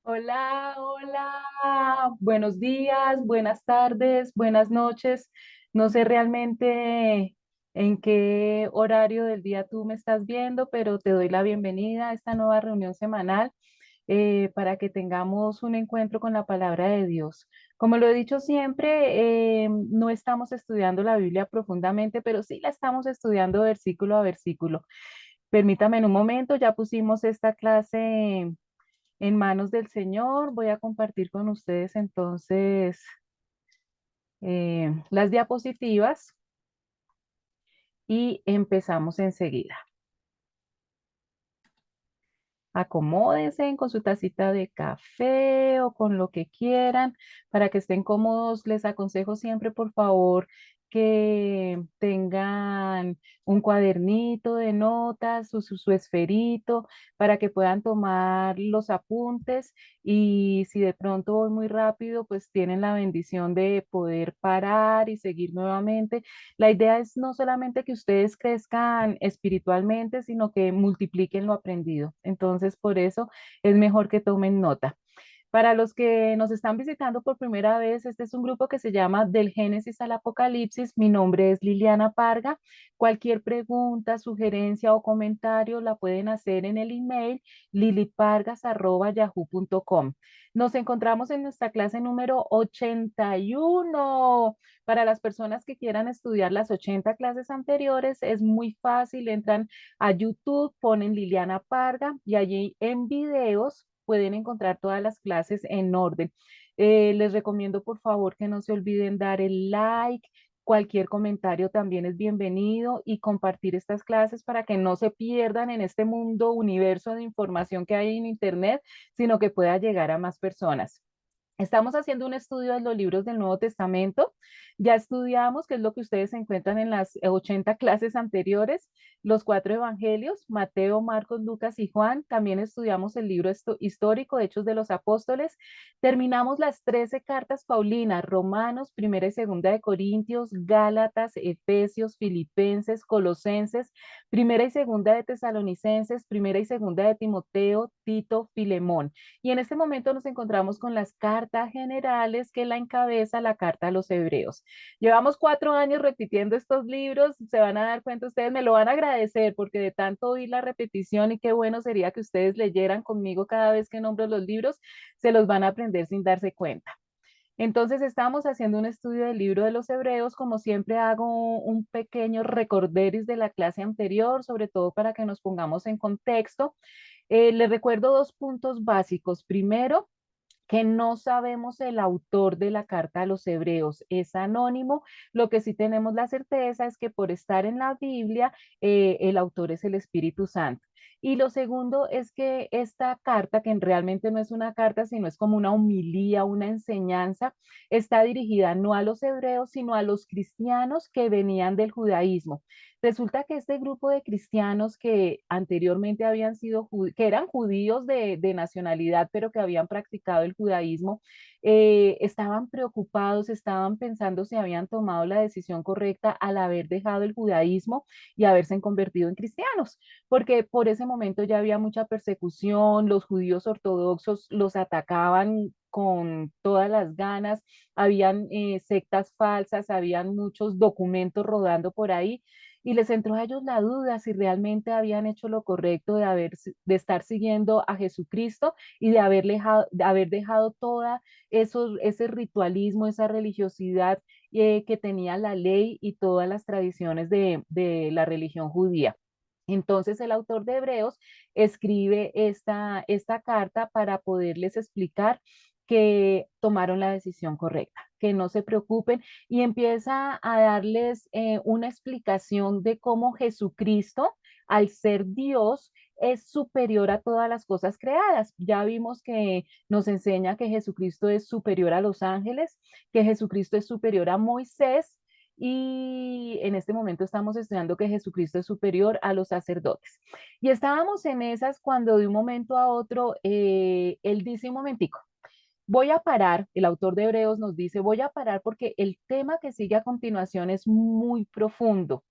Hola, hola, buenos días, buenas tardes, buenas noches. No sé realmente en qué horario del día tú me estás viendo, pero te doy la bienvenida a esta nueva reunión semanal para que tengamos un encuentro con la palabra de Dios. Como lo he dicho siempre, no estamos estudiando la Biblia profundamente, pero sí la estamos estudiando versículo a versículo. Permítame en un momento, ya pusimos esta clase en manos del Señor. Voy a compartir con ustedes entonces las diapositivas y empezamos enseguida. Acomódense con su tacita de café o con lo que quieran para que estén cómodos. Les aconsejo siempre, por favor, que tengan un cuadernito de notas, su esferito, para que puedan tomar los apuntes y si de pronto voy muy rápido, pues tienen la bendición de poder parar y seguir nuevamente. La idea es no solamente que ustedes crezcan espiritualmente, sino que multipliquen lo aprendido. Entonces, por eso es mejor que tomen nota. Para los que nos están visitando por primera vez, este es un grupo que se llama Del Génesis al Apocalipsis. Mi nombre es Liliana Parga. Cualquier pregunta, sugerencia o comentario la pueden hacer en el email lilipargas@yahoo.com. Nos encontramos en nuestra clase número 81. Para las personas que quieran estudiar las 80 clases anteriores, es muy fácil. Entran a YouTube, ponen Liliana Parga y allí en videos pueden encontrar todas las clases en orden. Les recomiendo por favor que no se olviden dar el like. Cualquier comentario también es bienvenido y compartir estas clases para que no se pierdan en este mundo, universo de información que hay en Internet, sino que pueda llegar a más personas. Estamos haciendo un estudio de los libros del Nuevo Testamento. Ya estudiamos, que es lo que ustedes encuentran en las 80 clases anteriores, los cuatro evangelios, Mateo, Marcos, Lucas y Juan. También estudiamos el libro histórico, Hechos de los Apóstoles. Terminamos las 13 cartas Paulinas, Romanos, Primera y Segunda de Corintios, Gálatas, Efesios, Filipenses, Colosenses, Primera y Segunda de Tesalonicenses, Primera y Segunda de Timoteo, Tito, Filemón. Y en este momento nos encontramos con las cartas generales que la encabeza la carta a los hebreos. Llevamos 4 años repitiendo estos libros, se van a dar cuenta, ustedes me lo van a agradecer porque de tanto oír la repetición y qué bueno sería que ustedes leyeran conmigo cada vez que nombro los libros, se los van a aprender sin darse cuenta. Entonces estamos haciendo un estudio del libro de los Hebreos. Como siempre hago un pequeño recorderis de la clase anterior, sobre todo para que nos pongamos en contexto. Les recuerdo dos puntos básicos. Primero, que no sabemos el autor de la carta a los hebreos, es anónimo. Lo que sí tenemos la certeza es que por estar en la Biblia, el autor es el Espíritu Santo. Y lo segundo es que esta carta, que realmente no es una carta, sino es como una homilía, una enseñanza, está dirigida no a los hebreos, sino a los cristianos que venían del judaísmo. Resulta que este grupo de cristianos que anteriormente habían sido, que eran judíos de nacionalidad, pero que habían practicado el judaísmo, estaban preocupados, estaban pensando si habían tomado la decisión correcta al haber dejado el judaísmo y haberse convertido en cristianos, porque por ese momento ya había mucha persecución, los judíos ortodoxos los atacaban con todas las ganas, habían sectas falsas, habían muchos documentos rodando por ahí y les entró a ellos la duda si realmente habían hecho lo correcto de estar siguiendo a Jesucristo y de haber dejado toda ese ritualismo, esa religiosidad que tenía la ley y todas las tradiciones de la religión judía. Entonces el autor de Hebreos escribe esta carta para poderles explicar que tomaron la decisión correcta, que no se preocupen y empieza a darles una explicación de cómo Jesucristo, al ser Dios, es superior a todas las cosas creadas. Ya vimos que nos enseña que Jesucristo es superior a los ángeles, que Jesucristo es superior a Moisés y en este momento estamos estudiando que Jesucristo es superior a los sacerdotes. Y estábamos en esas cuando de un momento a otro él dice un momentico. Voy a parar, el autor de Hebreos nos dice, voy a parar porque el tema que sigue a continuación es muy profundo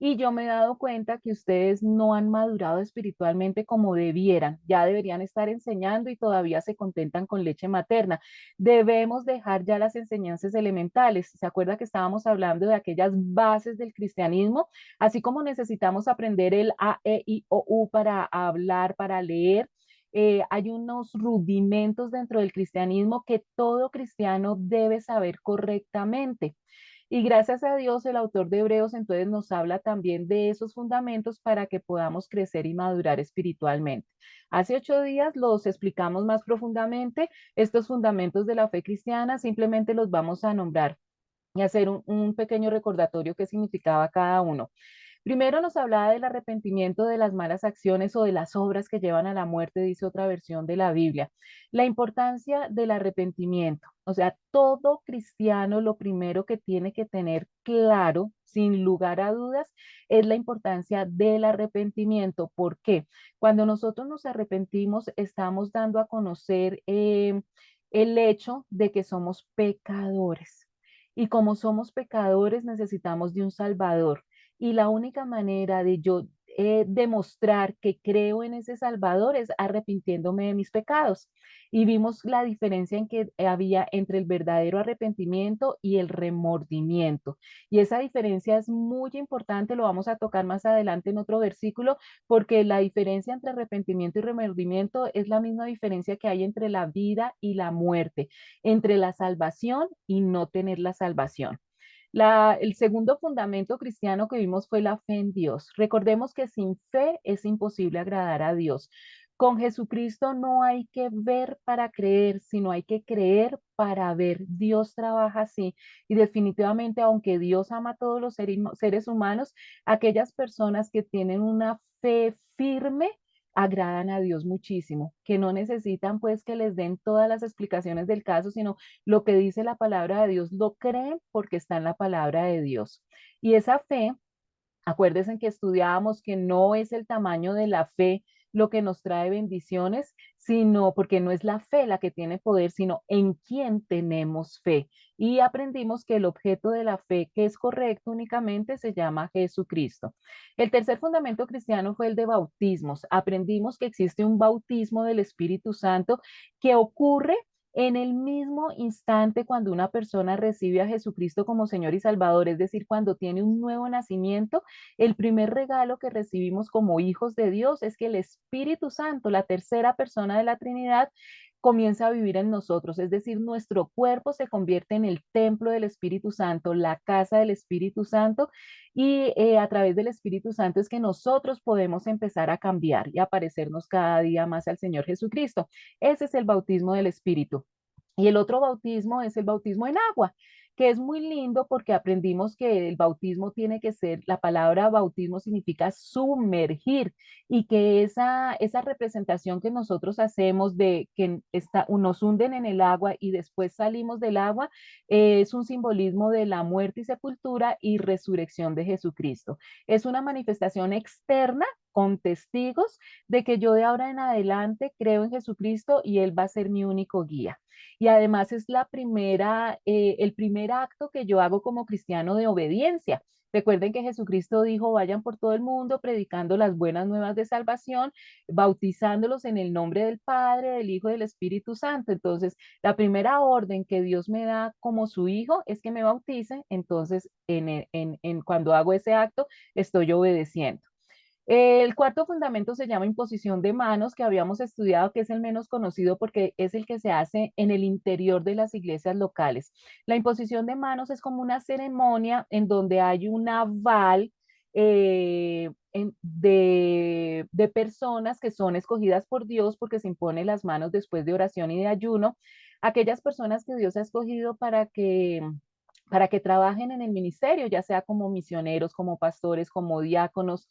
y yo me he dado cuenta que ustedes no han madurado espiritualmente como debieran. Ya deberían estar enseñando y todavía se contentan con leche materna. Debemos dejar ya las enseñanzas elementales. ¿Se acuerda que estábamos hablando de aquellas bases del cristianismo? Así como necesitamos aprender el A, E, I, O, U para hablar, para leer. Hay unos rudimentos dentro del cristianismo que todo cristiano debe saber correctamente. Y gracias a Dios, el autor de Hebreos entonces nos habla también de esos fundamentos para que podamos crecer y madurar espiritualmente. Hace 8 días los explicamos más profundamente. Estos fundamentos de la fe cristiana simplemente los vamos a nombrar y hacer un pequeño recordatorio qué significaba cada uno. Primero nos hablaba del arrepentimiento de las malas acciones o de las obras que llevan a la muerte, dice otra versión de la Biblia. La importancia del arrepentimiento. O sea, todo cristiano lo primero que tiene que tener claro, sin lugar a dudas, es la importancia del arrepentimiento. ¿Por qué? Cuando nosotros nos arrepentimos, estamos dando a conocer el hecho de que somos pecadores. Y como somos pecadores, necesitamos de un Salvador. Y la única manera de yo demostrar que creo en ese Salvador es arrepintiéndome de mis pecados. Y vimos la diferencia en que había entre el verdadero arrepentimiento y el remordimiento. Y esa diferencia es muy importante, lo vamos a tocar más adelante en otro versículo, porque la diferencia entre arrepentimiento y remordimiento es la misma diferencia que hay entre la vida y la muerte, entre la salvación y no tener la salvación. El segundo fundamento cristiano que vimos fue la fe en Dios. Recordemos que sin fe es imposible agradar a Dios. Con Jesucristo no hay que ver para creer, sino hay que creer para ver. Dios trabaja así y definitivamente, aunque Dios ama a todos los seres humanos, aquellas personas que tienen una fe firme agradan a Dios muchísimo, que no necesitan pues que les den todas las explicaciones del caso, sino lo que dice la palabra de Dios lo creen porque está en la palabra de Dios. Y esa fe, acuérdense que estudiábamos que no es el tamaño de la fe lo que nos trae bendiciones, sino porque no es la fe la que tiene poder, sino en quién tenemos fe. Y aprendimos que el objeto de la fe que es correcto únicamente se llama Jesucristo. El tercer fundamento cristiano fue el de bautismos. Aprendimos que existe un bautismo del Espíritu Santo que ocurre en el mismo instante cuando una persona recibe a Jesucristo como Señor y Salvador, es decir, cuando tiene un nuevo nacimiento. El primer regalo que recibimos como hijos de Dios es que el Espíritu Santo, la tercera persona de la Trinidad, comienza a vivir en nosotros, es decir, nuestro cuerpo se convierte en el templo del Espíritu Santo, la casa del Espíritu Santo, y a través del Espíritu Santo es que nosotros podemos empezar a cambiar y a parecernos cada día más al Señor Jesucristo. Ese es el bautismo del Espíritu. Y el otro bautismo es el bautismo en agua, que es muy lindo porque aprendimos que el bautismo tiene que ser, la palabra bautismo significa sumergir y que esa representación que nosotros hacemos de que nos hunden en el agua y después salimos del agua, es un simbolismo de la muerte y sepultura y resurrección de Jesucristo. Es una manifestación externa con testigos de que yo de ahora en adelante creo en Jesucristo y Él va a ser mi único guía. Y además es el primer acto que yo hago como cristiano de obediencia. Recuerden que Jesucristo dijo, vayan por todo el mundo predicando las buenas nuevas de salvación, bautizándolos en el nombre del Padre, del Hijo y del Espíritu Santo. Entonces, la primera orden que Dios me da como su hijo es que me bautice. Entonces, cuando hago ese acto, estoy obedeciendo. El cuarto fundamento se llama imposición de manos, que habíamos estudiado, que es el menos conocido porque es el que se hace en el interior de las iglesias locales. La imposición de manos es como una ceremonia en donde hay un aval de personas que son escogidas por Dios porque se imponen las manos después de oración y de ayuno. Aquellas personas que Dios ha escogido para que trabajen en el ministerio, ya sea como misioneros, como pastores, como diáconos,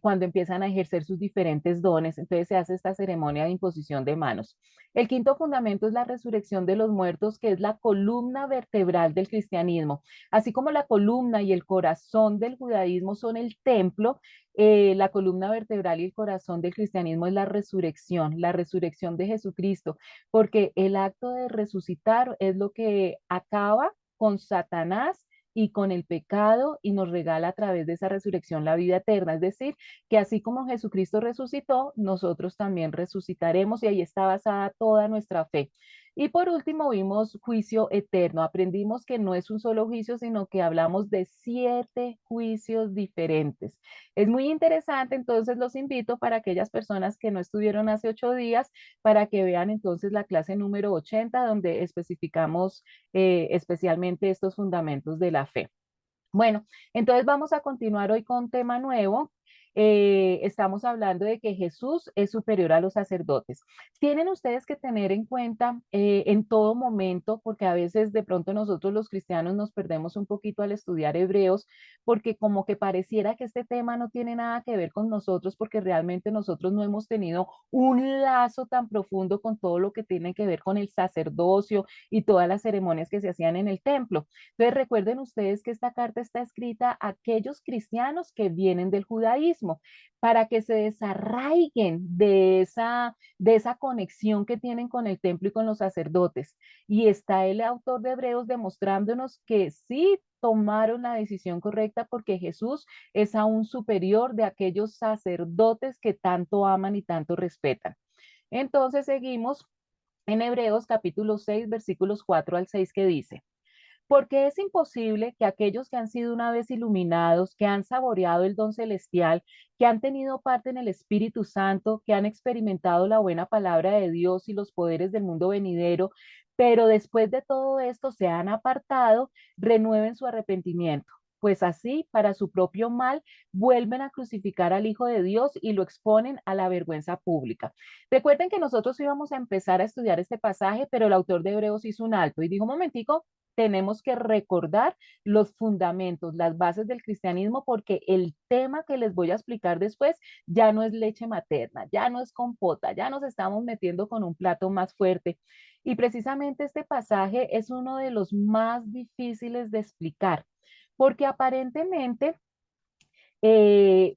cuando empiezan a ejercer sus diferentes dones. Entonces se hace esta ceremonia de imposición de manos. El quinto fundamento es la resurrección de los muertos, que es la columna vertebral del cristianismo. Así como la columna y el corazón del judaísmo son el templo, la columna vertebral y el corazón del cristianismo es la resurrección de Jesucristo, porque el acto de resucitar es lo que acaba con Satanás y con el pecado y nos regala a través de esa resurrección la vida eterna. Es decir, que así como Jesucristo resucitó, nosotros también resucitaremos y ahí está basada toda nuestra fe. Y por último vimos juicio eterno. Aprendimos que no es un solo juicio, sino que hablamos de 7 juicios diferentes. Es muy interesante, entonces los invito para aquellas personas que no estuvieron hace 8 días, para que vean entonces la clase número 80, donde especificamos especialmente estos fundamentos de la fe. Bueno, entonces vamos a continuar hoy con tema nuevo. Estamos hablando de que Jesús es superior a los sacerdotes. Tienen ustedes que tener en cuenta en todo momento, porque a veces de pronto nosotros los cristianos nos perdemos un poquito al estudiar hebreos, porque como que pareciera que este tema no tiene nada que ver con nosotros, porque realmente nosotros no hemos tenido un lazo tan profundo con todo lo que tiene que ver con el sacerdocio y todas las ceremonias que se hacían en el templo. Entonces recuerden ustedes que esta carta está escrita a aquellos cristianos que vienen del judaísmo para que se desarraiguen de esa conexión que tienen con el templo y con los sacerdotes. Y está el autor de Hebreos demostrándonos que sí tomaron la decisión correcta porque Jesús es aún superior de aquellos sacerdotes que tanto aman y tanto respetan. Entonces seguimos en Hebreos capítulo 6 versículos 4 al 6 que dice: porque es imposible que aquellos que han sido una vez iluminados, que han saboreado el don celestial, que han tenido parte en el Espíritu Santo, que han experimentado la buena palabra de Dios y los poderes del mundo venidero, pero después de todo esto se han apartado, renueven su arrepentimiento. Pues así, para su propio mal, vuelven a crucificar al Hijo de Dios y lo exponen a la vergüenza pública. Recuerden que nosotros íbamos a empezar a estudiar este pasaje, pero el autor de Hebreos hizo un alto y dijo: un momentico, tenemos que recordar los fundamentos, las bases del cristianismo, porque el tema que les voy a explicar después ya no es leche materna, ya no es compota, ya nos estamos metiendo con un plato más fuerte. Y precisamente este pasaje es uno de los más difíciles de explicar, porque aparentemente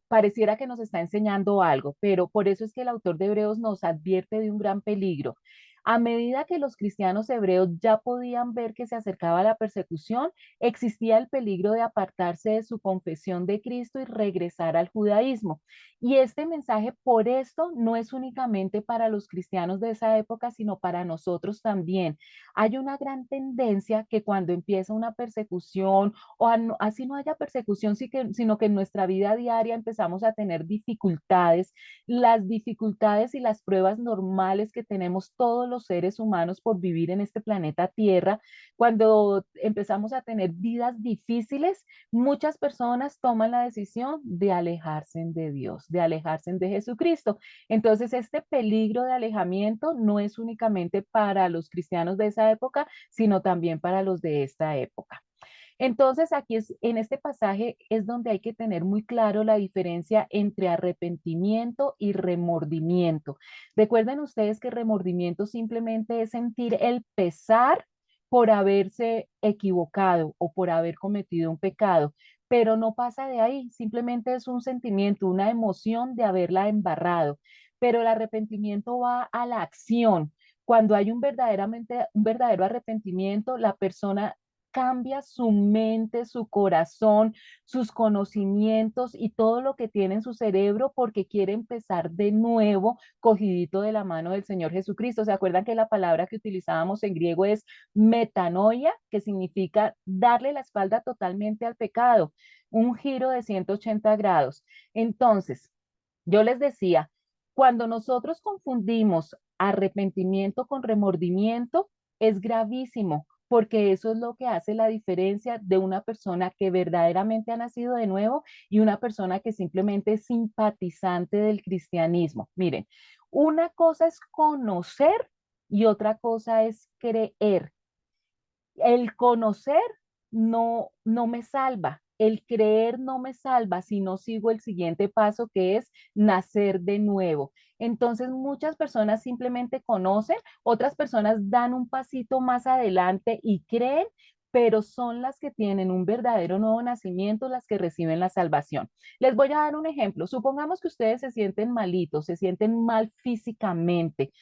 pareciera que nos está enseñando algo, pero por eso es que el autor de Hebreos nos advierte de un gran peligro. A medida que los cristianos hebreos ya podían ver que se acercaba la persecución, existía el peligro de apartarse de su confesión de Cristo y regresar al judaísmo. Y este mensaje, por esto, no es únicamente para los cristianos de esa época, sino para nosotros también. Hay una gran tendencia que cuando empieza una persecución o así no haya persecución, sino que en nuestra vida diaria empezamos a tener dificultades, las dificultades y las pruebas normales que tenemos todos los seres humanos por vivir en este planeta Tierra. Cuando empezamos a tener vidas difíciles, muchas personas toman la decisión de alejarse de Dios, de alejarse de Jesucristo. Entonces, este peligro de alejamiento no es únicamente para los cristianos de esa época, sino también para los de esta época. Entonces, aquí en este pasaje es donde hay que tener muy claro la diferencia entre arrepentimiento y remordimiento. Recuerden ustedes que remordimiento simplemente es sentir el pesar por haberse equivocado o por haber cometido un pecado, pero no pasa de ahí, simplemente es un sentimiento, una emoción de haberla embarrado. Pero el arrepentimiento va a la acción. Cuando hay un verdadero arrepentimiento, la persona cambia su mente, su corazón, sus conocimientos y todo lo que tiene en su cerebro porque quiere empezar de nuevo cogidito de la mano del Señor Jesucristo. ¿Se acuerdan que la palabra que utilizábamos en griego es metanoia, que significa darle la espalda totalmente al pecado, un giro de 180 grados? Entonces, yo les decía, cuando nosotros confundimos arrepentimiento con remordimiento, es gravísimo, porque eso es lo que hace la diferencia de una persona que verdaderamente ha nacido de nuevo y una persona que simplemente es simpatizante del cristianismo. Miren, una cosa es conocer y otra cosa es creer. El conocer no me salva, el creer no me salva si no sigo el siguiente paso que es nacer de nuevo. Entonces muchas personas simplemente conocen, otras personas dan un pasito más adelante y creen, pero son las que tienen un verdadero nuevo nacimiento las que reciben la salvación. Les voy a dar un ejemplo. Supongamos que ustedes se sienten malitos, se sienten mal físicamente.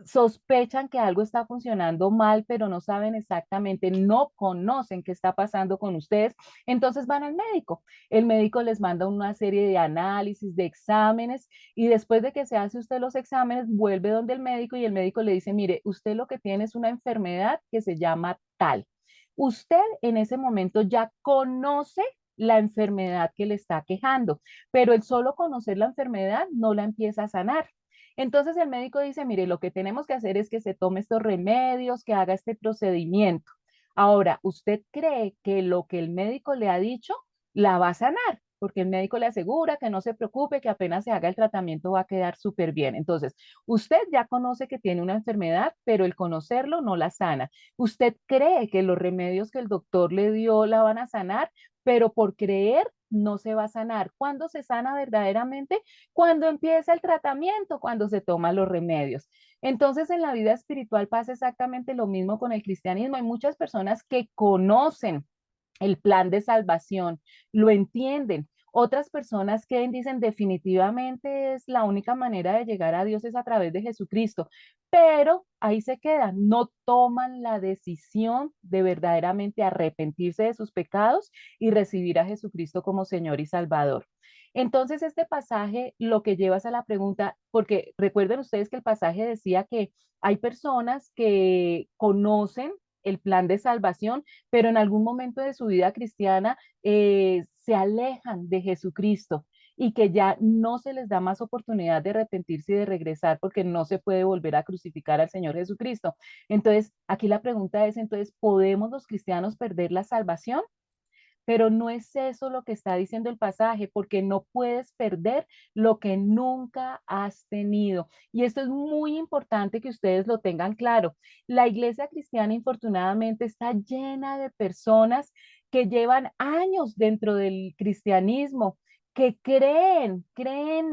sospechan que algo está funcionando mal, pero no saben exactamente, no conocen qué está pasando con ustedes, entonces van al médico. El médico les manda una serie de análisis, de exámenes, y después de que se hace usted los exámenes, vuelve donde el médico y el médico le dice, mire, usted lo que tiene es una enfermedad que se llama tal. Usted en ese momento ya conoce la enfermedad que le está quejando, pero el solo conocer la enfermedad no la empieza a sanar. Entonces el médico dice, mire, lo que tenemos que hacer es que se tome estos remedios, que haga este procedimiento. Ahora, ¿usted cree que lo que el médico le ha dicho la va a sanar? Porque el médico le asegura que no se preocupe, que apenas se haga el tratamiento va a quedar súper bien. Entonces, usted ya conoce que tiene una enfermedad, pero el conocerlo no la sana. Usted cree que los remedios que el doctor le dio la van a sanar, pero por creer no se va a sanar. ¿Cuándo se sana verdaderamente? Cuando empieza el tratamiento, cuando se toman los remedios. Entonces, en la vida espiritual pasa exactamente lo mismo con el cristianismo. Hay muchas personas que conocen el plan de salvación, lo entienden. Otras personas que dicen definitivamente es la única manera de llegar a Dios es a través de Jesucristo, pero ahí se quedan, no toman la decisión de verdaderamente arrepentirse de sus pecados y recibir a Jesucristo como Señor y Salvador. Entonces, este pasaje lo que llevas a la pregunta, porque recuerden ustedes que el pasaje decía que hay personas que conocen el plan de salvación, pero en algún momento de su vida cristiana se alejan de Jesucristo y que ya no se les da más oportunidad de arrepentirse y de regresar porque no se puede volver a crucificar al Señor Jesucristo. Entonces, aquí la pregunta es, entonces, ¿podemos los cristianos perder la salvación? Pero no es eso lo que está diciendo el pasaje, porque no puedes perder lo que nunca has tenido. Y esto es muy importante que ustedes lo tengan claro. La iglesia cristiana, infortunadamente, está llena de personas que llevan años dentro del cristianismo, que creen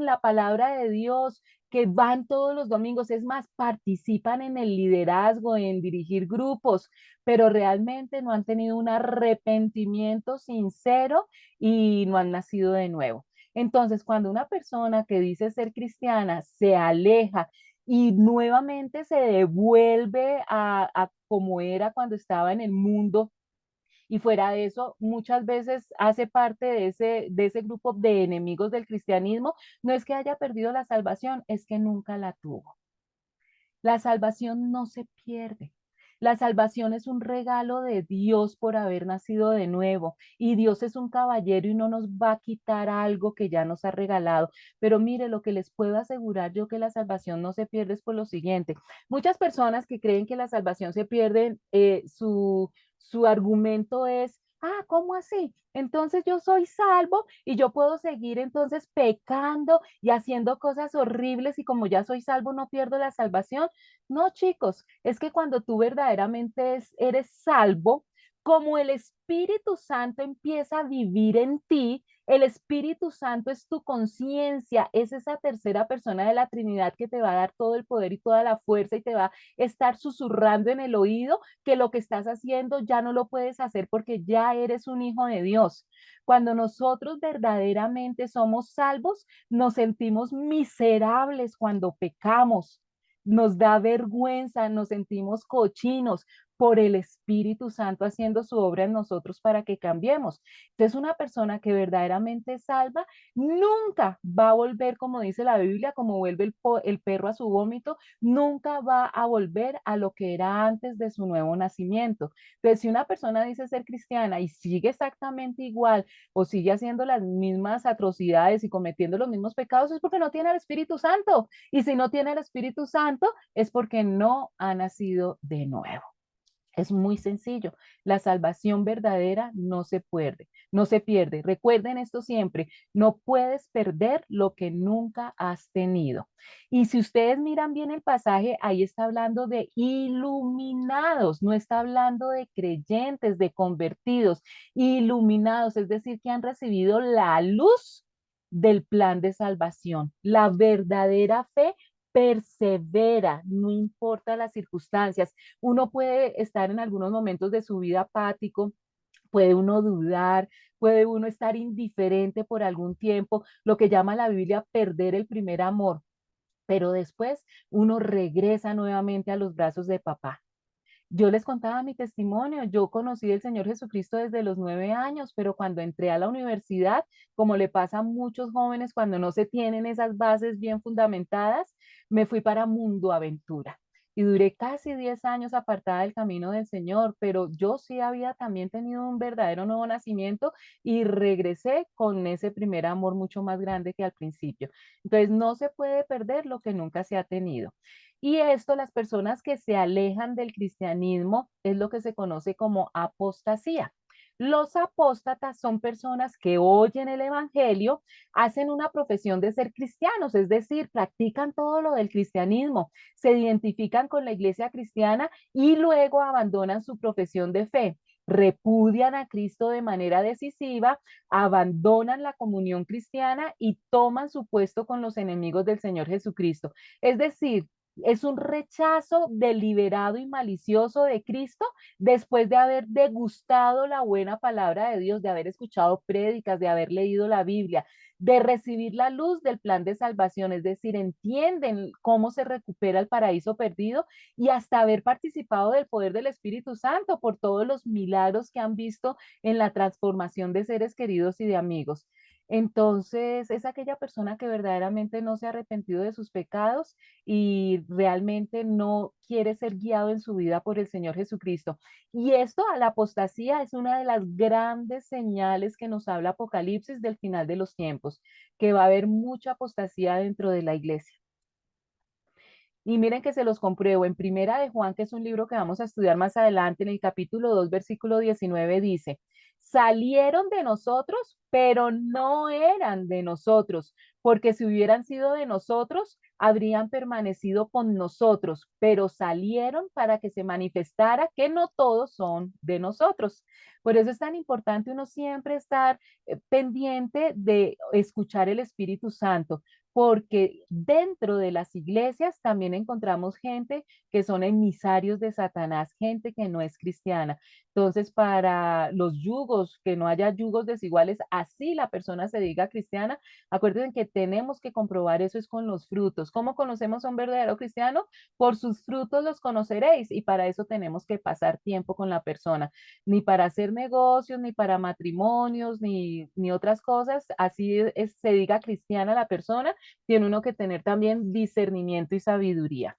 la palabra de Dios, que van todos los domingos, es más, participan en el liderazgo, en dirigir grupos, pero realmente no han tenido un arrepentimiento sincero y no han nacido de nuevo. Entonces, cuando una persona que dice ser cristiana se aleja y nuevamente se devuelve a como era cuando estaba en el mundo, y fuera de eso, muchas veces hace parte de ese grupo de enemigos del cristianismo, no es que haya perdido la salvación, es que nunca la tuvo. La salvación no se pierde. La salvación es un regalo de Dios por haber nacido de nuevo y Dios es un caballero y no nos va a quitar algo que ya nos ha regalado. Pero mire, lo que les puedo asegurar yo que la salvación no se pierde es por lo siguiente. Muchas personas que creen que la salvación se pierde, su argumento es, ah, ¿cómo así? Entonces yo soy salvo y yo puedo seguir entonces pecando y haciendo cosas horribles y como ya soy salvo no pierdo la salvación. No, chicos, es que cuando tú verdaderamente eres salvo, como el Espíritu Santo empieza a vivir en ti, el Espíritu Santo es tu conciencia, es esa tercera persona de la Trinidad que te va a dar todo el poder y toda la fuerza y te va a estar susurrando en el oído que lo que estás haciendo ya no lo puedes hacer porque ya eres un hijo de Dios. Cuando nosotros verdaderamente somos salvos, nos sentimos miserables cuando pecamos, nos da vergüenza, nos sentimos cochinos por el Espíritu Santo haciendo su obra en nosotros para que cambiemos. Entonces, una persona que verdaderamente es salva nunca va a volver, como dice la Biblia, como vuelve el perro a su vómito, nunca va a volver a lo que era antes de su nuevo nacimiento. Entonces, si una persona dice ser cristiana y sigue exactamente igual o sigue haciendo las mismas atrocidades y cometiendo los mismos pecados, es porque no tiene el Espíritu Santo. Y si no tiene el Espíritu Santo, es porque no ha nacido de nuevo. Es muy sencillo. La salvación verdadera no se pierde, no se pierde. Recuerden esto siempre, no puedes perder lo que nunca has tenido. Y si ustedes miran bien el pasaje, ahí está hablando de iluminados, no está hablando de creyentes, de convertidos, iluminados, es decir, que han recibido la luz del plan de salvación. La verdadera fe persevera, no importa las circunstancias. Uno puede estar en algunos momentos de su vida apático, puede uno dudar, puede uno estar indiferente por algún tiempo, lo que llama la Biblia perder el primer amor. pero después uno regresa nuevamente a los brazos de papá. Yo les contaba mi testimonio. Yo conocí al Señor Jesucristo desde los 9 años, pero cuando entré a la universidad, como le pasa a muchos jóvenes cuando no se tienen esas bases bien fundamentadas, me fui para Mundo Aventura. Y duré casi 10 años apartada del camino del Señor, pero yo sí había también tenido un verdadero nuevo nacimiento y regresé con ese primer amor mucho más grande que al principio. Entonces, no se puede perder lo que nunca se ha tenido. Y esto, las personas que se alejan del cristianismo, es lo que se conoce como apostasía. Los apóstatas son personas que oyen el evangelio, hacen una profesión de ser cristianos, es decir, practican todo lo del cristianismo, se identifican con la iglesia cristiana y luego abandonan su profesión de fe, repudian a Cristo de manera decisiva, abandonan la comunión cristiana y toman su puesto con los enemigos del Señor Jesucristo. Es decir, es un rechazo deliberado y malicioso de Cristo después de haber degustado la buena palabra de Dios, de haber escuchado prédicas, de haber leído la Biblia, de recibir la luz del plan de salvación, es decir, entienden cómo se recupera el paraíso perdido y hasta haber participado del poder del Espíritu Santo por todos los milagros que han visto en la transformación de seres queridos y de amigos. Entonces, es aquella persona que verdaderamente no se ha arrepentido de sus pecados y realmente no quiere ser guiado en su vida por el Señor Jesucristo. Y esto, a la apostasía, es una de las grandes señales que nos habla Apocalipsis del final de los tiempos, que va a haber mucha apostasía dentro de la iglesia. Y miren que se los compruebo. En Primera de Juan, que es un libro que vamos a estudiar más adelante, en el capítulo 2 versículo 19 dice, salieron de nosotros, pero no eran de nosotros, porque si hubieran sido de nosotros, habrían permanecido con nosotros, pero salieron para que se manifestara que no todos son de nosotros. Por eso es tan importante uno siempre estar pendiente de escuchar el Espíritu Santo, porque dentro de las iglesias también encontramos gente que son emisarios de Satanás, gente que no es cristiana. Entonces, para los yugos, que no haya yugos desiguales, así la persona se diga cristiana, acuérdense que tenemos que comprobar eso es con los frutos. ¿Cómo conocemos a un verdadero cristiano? Por sus frutos los conoceréis y para eso tenemos que pasar tiempo con la persona, ni para hacer negocios, ni para matrimonios, ni otras cosas, así se diga cristiana la persona, tiene uno que tener también discernimiento y sabiduría.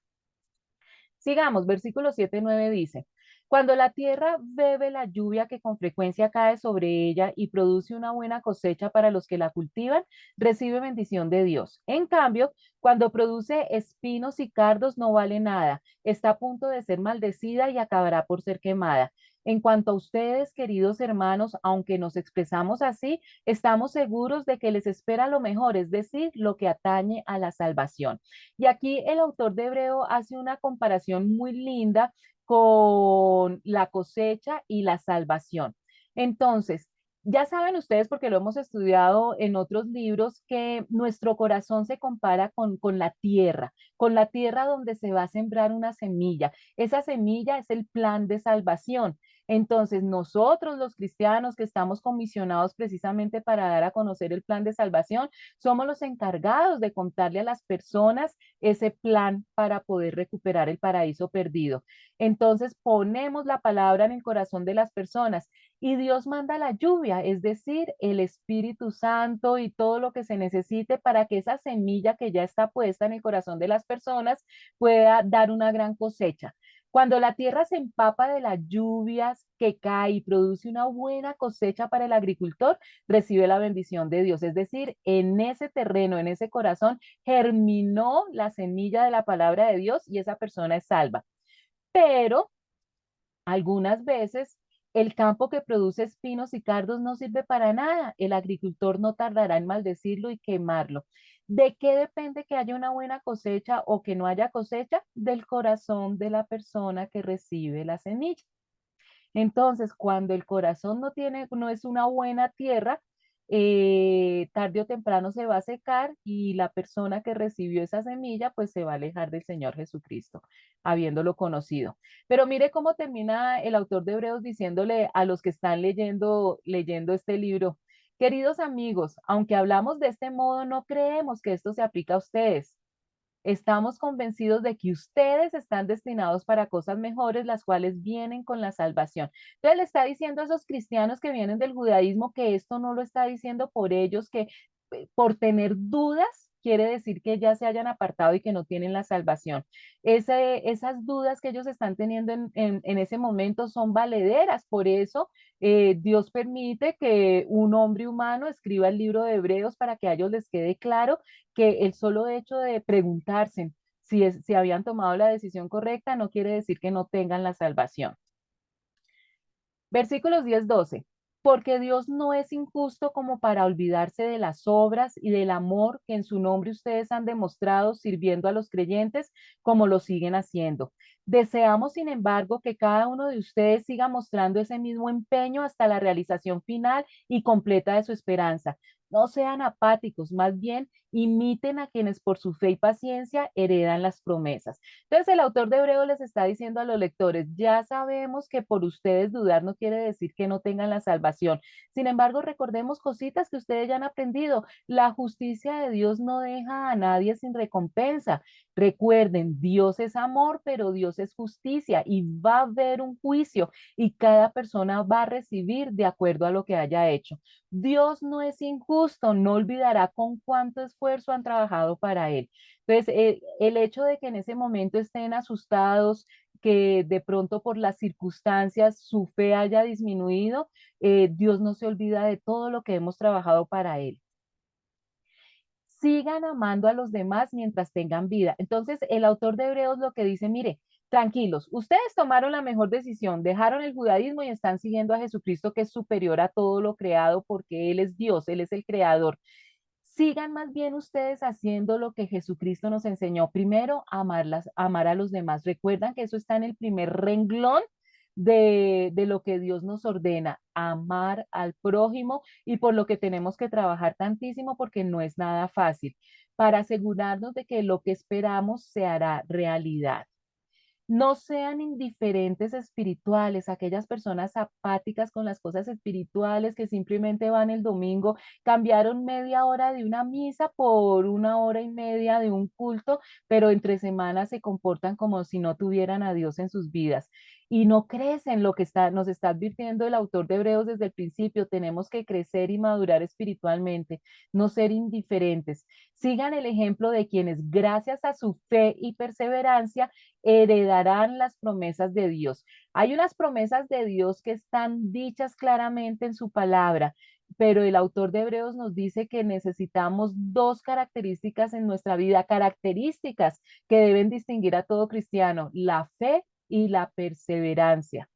Sigamos, versículo 7 9 dice, cuando la tierra bebe la lluvia que con frecuencia cae sobre ella y produce una buena cosecha para los que la cultivan, recibe bendición de Dios. En cambio, cuando produce espinos y cardos no vale nada, está a punto de ser maldecida y acabará por ser quemada. En cuanto a ustedes, queridos hermanos, aunque nos expresamos así, estamos seguros de que les espera lo mejor, es decir, lo que atañe a la salvación. Y aquí el autor de Hebreo hace una comparación muy linda con la cosecha y la salvación. Entonces, ya saben ustedes, porque lo hemos estudiado en otros libros, que nuestro corazón se compara con la tierra donde se va a sembrar una semilla. Esa semilla es el plan de salvación. Entonces, nosotros los cristianos que estamos comisionados precisamente para dar a conocer el plan de salvación, somos los encargados de contarle a las personas ese plan para poder recuperar el paraíso perdido. Entonces ponemos la palabra en el corazón de las personas y Dios manda la lluvia, es decir, el Espíritu Santo y todo lo que se necesite para que esa semilla que ya está puesta en el corazón de las personas pueda dar una gran cosecha. Cuando la tierra se empapa de las lluvias que cae y produce una buena cosecha para el agricultor, recibe la bendición de Dios. Es decir, en ese terreno, en ese corazón, germinó la semilla de la palabra de Dios y esa persona es salva. Pero algunas veces el campo que produce espinos y cardos no sirve para nada. El agricultor no tardará en maldecirlo y quemarlo. ¿De qué depende que haya una buena cosecha o que no haya cosecha? Del corazón de la persona que recibe la semilla. Entonces, cuando el corazón no es una buena tierra, tarde o temprano se va a secar y la persona que recibió esa semilla, pues se va a alejar del Señor Jesucristo, habiéndolo conocido. Pero mire cómo termina el autor de Hebreos diciéndole a los que están leyendo este libro, queridos amigos, aunque hablamos de este modo, no creemos que esto se aplica a ustedes. Estamos convencidos de que ustedes están destinados para cosas mejores, las cuales vienen con la salvación. Entonces le está diciendo a esos cristianos que vienen del judaísmo que esto no lo está diciendo por ellos, que por tener dudas quiere decir que ya se hayan apartado y que no tienen la salvación. Esas dudas que ellos están teniendo en ese momento son valederas, por eso Dios permite que un hombre humano escriba el libro de Hebreos para que a ellos les quede claro que el solo hecho de preguntarse si habían tomado la decisión correcta no quiere decir que no tengan la salvación. Versículos 10-12. Porque Dios no es injusto como para olvidarse de las obras y del amor que en su nombre ustedes han demostrado sirviendo a los creyentes como lo siguen haciendo. Deseamos, sin embargo, que cada uno de ustedes siga mostrando ese mismo empeño hasta la realización final y completa de su esperanza. No sean apáticos, más bien imiten a quienes por su fe y paciencia heredan las promesas. Entonces el autor de Hebreo les está diciendo a los lectores, ya sabemos que por ustedes dudar no quiere decir que no tengan la salvación. Sin embargo, recordemos cositas que ustedes ya han aprendido. La justicia de Dios no deja a nadie sin recompensa. Recuerden, Dios es amor, pero Dios es justicia y va a haber un juicio y cada persona va a recibir de acuerdo a lo que haya hecho. Dios no es injusto, no olvidará con cuánto esfuerzo han trabajado para él. Entonces, el hecho de que en ese momento estén asustados, que de pronto por las circunstancias su fe haya disminuido, Dios no se olvida de todo lo que hemos trabajado para Él. Sigan amando a los demás mientras tengan vida. Entonces, el autor de Hebreos lo que dice, mire, tranquilos, ustedes tomaron la mejor decisión, dejaron el judaísmo y están siguiendo a Jesucristo, que es superior a todo lo creado porque Él es Dios, Él es el creador. Sigan más bien ustedes haciendo lo que Jesucristo nos enseñó. Primero, amar a los demás. Recuerdan que eso está en el primer renglón de lo que Dios nos ordena, amar al prójimo y por lo que tenemos que trabajar tantísimo porque no es nada fácil, para asegurarnos de que lo que esperamos se hará realidad. No sean indiferentes espirituales, aquellas personas apáticas con las cosas espirituales que simplemente van el domingo, cambiaron media hora de una misa por una hora y media de un culto, pero entre semanas se comportan como si no tuvieran a Dios en sus vidas y no crecen. Lo que nos está advirtiendo el autor de Hebreos desde el principio, tenemos que crecer y madurar espiritualmente, no ser indiferentes. Sigan el ejemplo de quienes gracias a su fe y perseverancia heredarán las promesas de Dios. Hay unas promesas de Dios que están dichas claramente en su palabra, pero el autor de Hebreos nos dice que necesitamos dos características en nuestra vida, características que deben distinguir a todo cristiano, la fe y la perseverancia.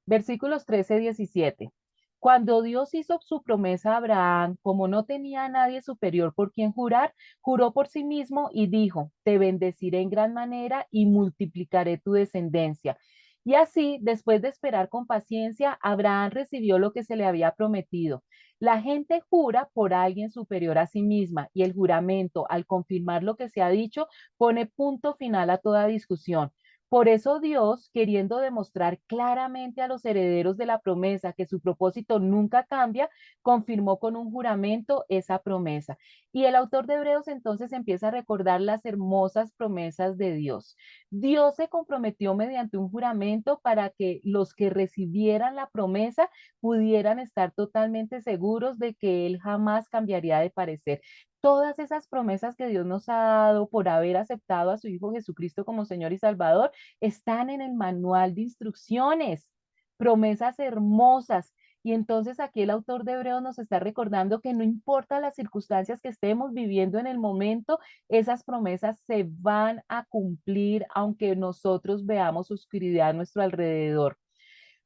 Versículos 13-17. Cuando Dios hizo su promesa a Abraham, como no tenía a nadie superior por quien jurar, juró por sí mismo y dijo, te bendeciré en gran manera y multiplicaré tu descendencia. Y así, después de esperar con paciencia, Abraham recibió lo que se le había prometido. La gente jura por alguien superior a sí misma y el juramento, al confirmar lo que se ha dicho, pone punto final a toda discusión. Por eso Dios, queriendo demostrar claramente a los herederos de la promesa que su propósito nunca cambia, confirmó con un juramento esa promesa. Y el autor de Hebreos entonces empieza a recordar las hermosas promesas de Dios. Dios se comprometió mediante un juramento para que los que recibieran la promesa pudieran estar totalmente seguros de que Él jamás cambiaría de parecer. Todas esas promesas que Dios nos ha dado por haber aceptado a su Hijo Jesucristo como Señor y Salvador están en el manual de instrucciones, promesas hermosas. Y entonces aquí el autor de Hebreos nos está recordando que no importa las circunstancias que estemos viviendo en el momento, esas promesas se van a cumplir aunque nosotros veamos oscuridad a nuestro alrededor.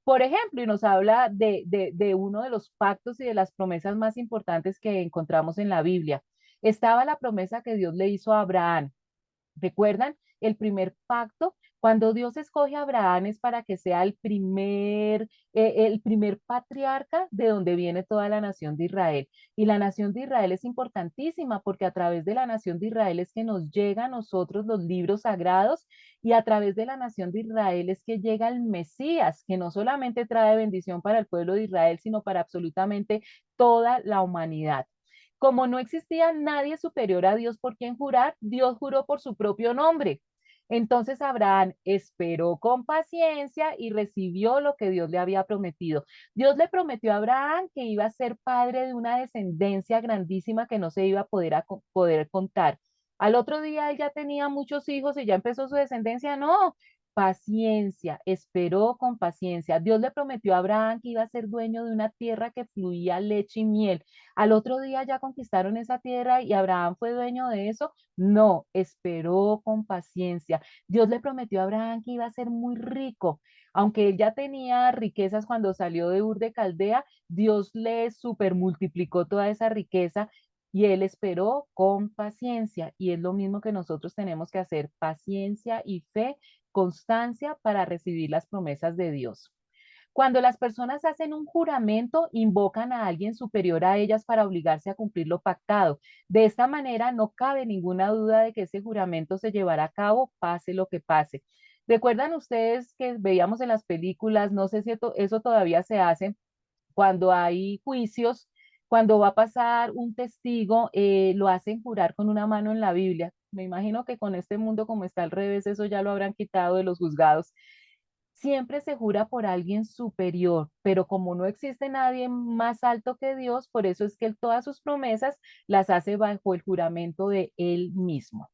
Por ejemplo, y nos habla de uno de los pactos y de las promesas más importantes que encontramos en la Biblia. Estaba la promesa que Dios le hizo a Abraham. ¿Recuerdan? El primer pacto, cuando Dios escoge a Abraham es para que sea el primer patriarca de donde viene toda la nación de Israel. Y la nación de Israel es importantísima porque a través de la nación de Israel es que nos llega a nosotros los libros sagrados y a través de la nación de Israel es que llega el Mesías, que no solamente trae bendición para el pueblo de Israel, sino para absolutamente toda la humanidad. Como no existía nadie superior a Dios por quien jurar, Dios juró por su propio nombre. Entonces Abraham esperó con paciencia y recibió lo que Dios le había prometido. Dios le prometió a Abraham que iba a ser padre de una descendencia grandísima que no se iba a poder contar. Al otro día él ya tenía muchos hijos y ya empezó su descendencia. No, paciencia, esperó con paciencia. Dios le prometió a Abraham que iba a ser dueño de una tierra que fluía leche y miel. Al otro día ya conquistaron esa tierra y Abraham fue dueño de eso. No, esperó con paciencia. Dios le prometió a Abraham que iba a ser muy rico. Aunque él ya tenía riquezas cuando salió de Ur de Caldea, Dios le supermultiplicó toda esa riqueza y él esperó con paciencia. Y es lo mismo que nosotros tenemos que hacer, paciencia y fe, constancia para recibir las promesas de Dios. Cuando las personas hacen un juramento, invocan a alguien superior a ellas para obligarse a cumplir lo pactado. De esta manera, no cabe ninguna duda de que ese juramento se llevará a cabo, pase lo que pase. ¿Recuerdan ustedes que veíamos en las películas? No sé si eso todavía se hace cuando hay juicios, cuando va a pasar un testigo, lo hacen jurar con una mano en la Biblia. Me imagino que con este mundo como está al revés, eso ya lo habrán quitado de los juzgados. Siempre se jura por alguien superior, pero como no existe nadie más alto que Dios, por eso es que él todas sus promesas las hace bajo el juramento de él mismo.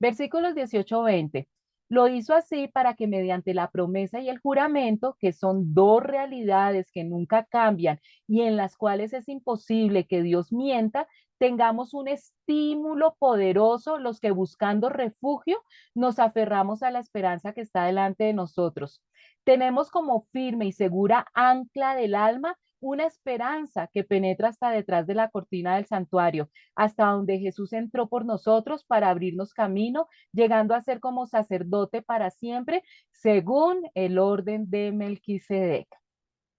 Versículos 18-20. Lo hizo así para que mediante la promesa y el juramento, que son dos realidades que nunca cambian y en las cuales es imposible que Dios mienta, tengamos un estímulo poderoso los que buscando refugio nos aferramos a la esperanza que está delante de nosotros. Tenemos como firme y segura ancla del alma una esperanza que penetra hasta detrás de la cortina del santuario, hasta donde Jesús entró por nosotros para abrirnos camino, llegando a ser como sacerdote para siempre, según el orden de Melquisedec.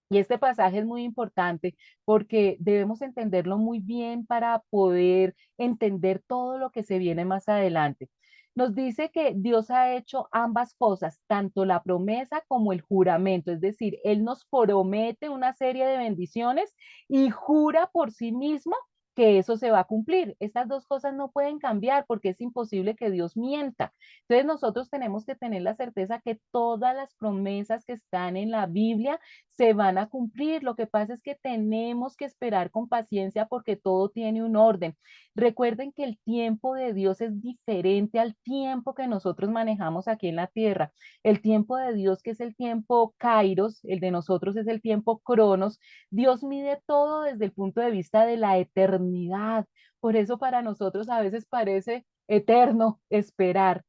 Y este pasaje es muy importante porque debemos entenderlo muy bien para poder entender todo lo que se viene más adelante. Nos dice que Dios ha hecho ambas cosas, tanto la promesa como el juramento, es decir, Él nos promete una serie de bendiciones y jura por sí mismo que eso se va a cumplir. Estas dos cosas no pueden cambiar porque es imposible que Dios mienta. Entonces nosotros tenemos que tener la certeza que todas las promesas que están en la Biblia se van a cumplir. Lo que pasa es que tenemos que esperar con paciencia porque todo tiene un orden. Recuerden que el tiempo de Dios es diferente al tiempo que nosotros manejamos aquí en la tierra. El tiempo de Dios, que es el tiempo Kairos, el de nosotros es el tiempo Cronos. Dios mide todo desde el punto de vista de la eternidad. Por eso para nosotros a veces parece eterno esperar,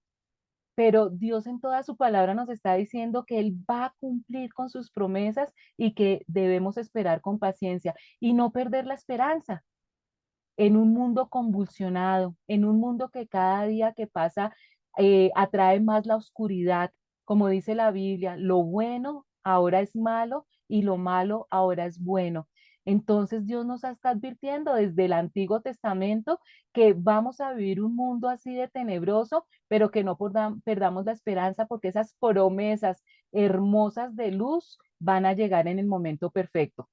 pero Dios en toda su palabra nos está diciendo que Él va a cumplir con sus promesas y que debemos esperar con paciencia y no perder la esperanza en un mundo convulsionado, en un mundo que cada día que pasa atrae más la oscuridad. Como dice la Biblia, lo bueno ahora es malo y lo malo ahora es bueno. Entonces Dios nos está advirtiendo desde el Antiguo Testamento que vamos a vivir un mundo así de tenebroso, pero que no perdamos la esperanza porque esas promesas hermosas de luz van a llegar en el momento perfecto.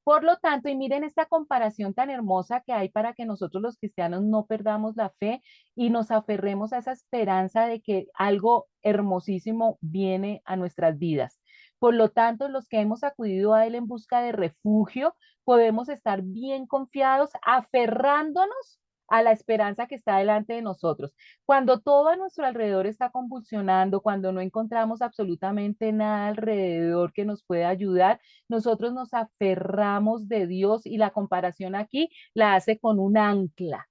Por lo tanto, y miren esta comparación tan hermosa que hay para que nosotros los cristianos no perdamos la fe y nos aferremos a esa esperanza de que algo hermosísimo viene a nuestras vidas. Por lo tanto, los que hemos acudido a Él en busca de refugio, podemos estar bien confiados, aferrándonos a la esperanza que está delante de nosotros. Cuando todo a nuestro alrededor está convulsionando, cuando no encontramos absolutamente nada alrededor que nos pueda ayudar, nosotros nos aferramos de Dios y la comparación aquí la hace con un ancla,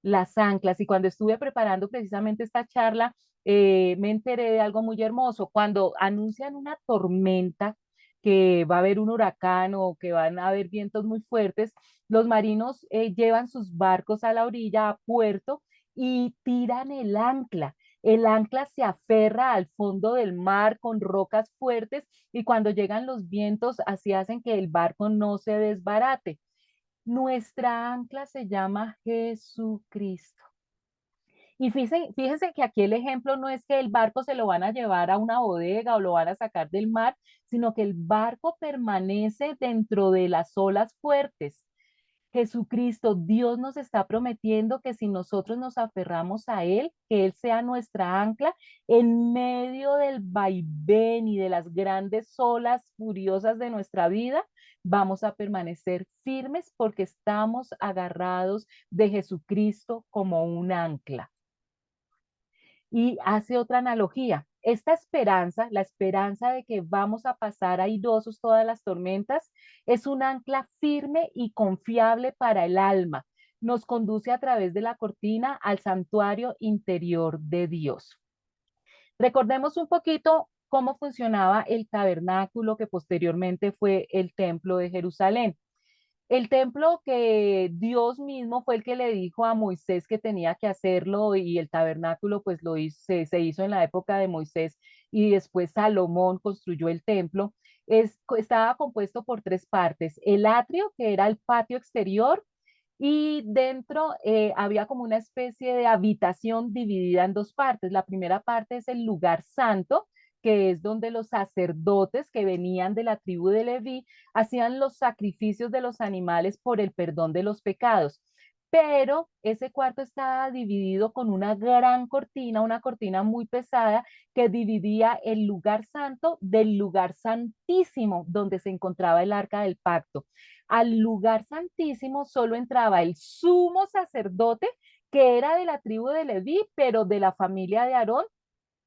las anclas. Y cuando estuve preparando precisamente esta charla, me enteré de algo muy hermoso. Cuando anuncian una tormenta, que va a haber un huracán o que van a haber vientos muy fuertes, los marinos llevan sus barcos a la orilla, a puerto, y tiran el ancla. El ancla se aferra al fondo del mar con rocas fuertes y cuando llegan los vientos, así hacen que el barco no se desbarate. Nuestra ancla se llama Jesucristo. Y fíjense que aquí el ejemplo no es que el barco se lo van a llevar a una bodega o lo van a sacar del mar, sino que el barco permanece dentro de las olas fuertes. Jesucristo, Dios nos está prometiendo que si nosotros nos aferramos a Él, que Él sea nuestra ancla en medio del vaivén y de las grandes olas furiosas de nuestra vida, vamos a permanecer firmes porque estamos agarrados de Jesucristo como un ancla. Y hace otra analogía. Esta esperanza, la esperanza de que vamos a pasar airosos todas las tormentas, es un ancla firme y confiable para el alma. Nos conduce a través de la cortina al santuario interior de Dios. Recordemos un poquito cómo funcionaba el tabernáculo que posteriormente fue el templo de Jerusalén. El templo que Dios mismo fue el que le dijo a Moisés que tenía que hacerlo y el tabernáculo pues se hizo en la época de Moisés y después Salomón construyó el templo. Estaba compuesto por tres partes. El atrio, que era el patio exterior, y dentro había como una especie de habitación dividida en dos partes. La primera parte es el lugar santo, que es donde los sacerdotes que venían de la tribu de Leví hacían los sacrificios de los animales por el perdón de los pecados. Pero ese cuarto estaba dividido con una gran cortina, una cortina muy pesada que dividía el lugar santo del lugar santísimo donde se encontraba el arca del pacto. Al lugar santísimo solo entraba el sumo sacerdote que era de la tribu de Leví, pero de la familia de Aarón,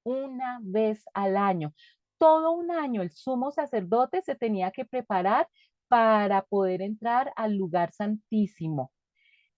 una vez al año. Todo un año el sumo sacerdote se tenía que preparar para poder entrar al lugar santísimo.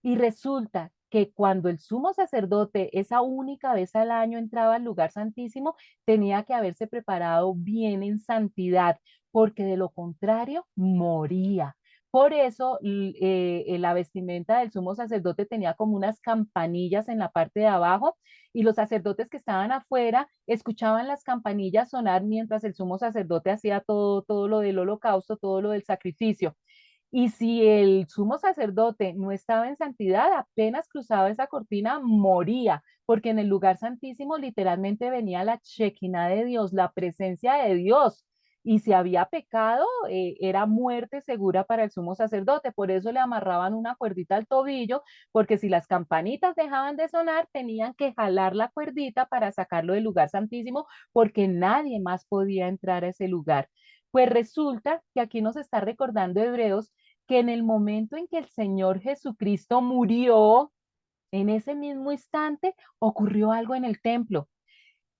Y resulta que cuando el sumo sacerdote esa única vez al año entraba al lugar santísimo, tenía que haberse preparado bien en santidad, porque de lo contrario moría. Por eso la vestimenta del sumo sacerdote tenía como unas campanillas en la parte de abajo y los sacerdotes que estaban afuera escuchaban las campanillas sonar mientras el sumo sacerdote hacía todo lo del holocausto, todo lo del sacrificio. Y si el sumo sacerdote no estaba en santidad, apenas cruzaba esa cortina, moría, porque en el lugar santísimo literalmente venía la Shekinah de Dios, la presencia de Dios. Y si había pecado, era muerte segura para el sumo sacerdote. Por eso le amarraban una cuerdita al tobillo, porque si las campanitas dejaban de sonar, tenían que jalar la cuerdita para sacarlo del lugar santísimo, porque nadie más podía entrar a ese lugar. Pues resulta que aquí nos está recordando Hebreos que en el momento en que el Señor Jesucristo murió, en ese mismo instante ocurrió algo en el templo.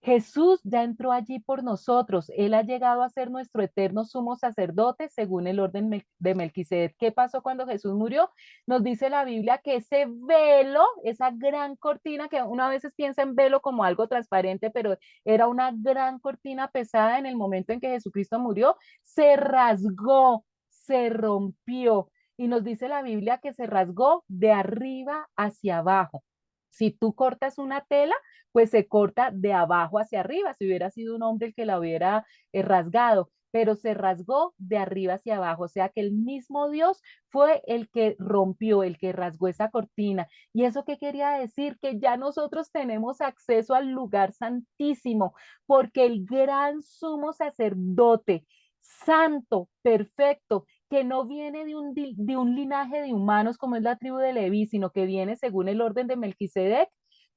Jesús ya entró allí por nosotros. Él ha llegado a ser nuestro eterno sumo sacerdote según el orden de Melquisedec. ¿Qué pasó cuando Jesús murió? Nos dice la Biblia que ese velo, esa gran cortina, que uno a veces piensa en velo como algo transparente, pero era una gran cortina pesada en el momento en que Jesucristo murió, se rasgó, se rompió. Y nos dice la Biblia que se rasgó de arriba hacia abajo. Si tú cortas una tela, pues se corta de abajo hacia arriba, si hubiera sido un hombre el que la hubiera rasgado, pero se rasgó de arriba hacia abajo, o sea que el mismo Dios fue el que rompió, el que rasgó esa cortina. ¿Y eso qué quería decir? Que ya nosotros tenemos acceso al lugar santísimo, porque el gran sumo sacerdote, santo, perfecto, que no viene de un linaje de humanos como es la tribu de Leví, sino que viene según el orden de Melquisedec,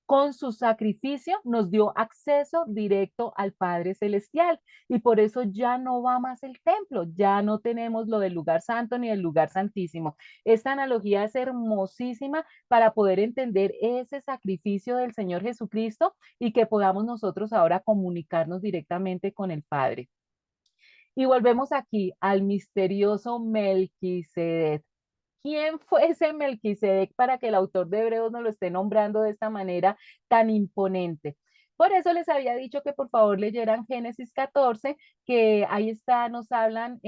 con su sacrificio nos dio acceso directo al Padre Celestial y por eso ya no va más el templo, ya no tenemos lo del lugar santo ni el lugar santísimo. Esta analogía es hermosísima para poder entender ese sacrificio del Señor Jesucristo y que podamos nosotros ahora comunicarnos directamente con el Padre. Y volvemos aquí al misterioso Melquisedec. ¿Quién fue ese Melquisedec para que el autor de Hebreos nos lo esté nombrando de esta manera tan imponente? Por eso les había dicho que por favor leyeran Génesis 14, que ahí está, nos hablan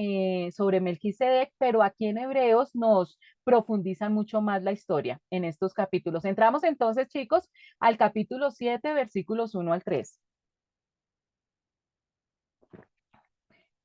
sobre Melquisedec, pero aquí en Hebreos nos profundizan mucho más la historia en estos capítulos. Entramos entonces, chicos, al capítulo 7, versículos 1 al 3.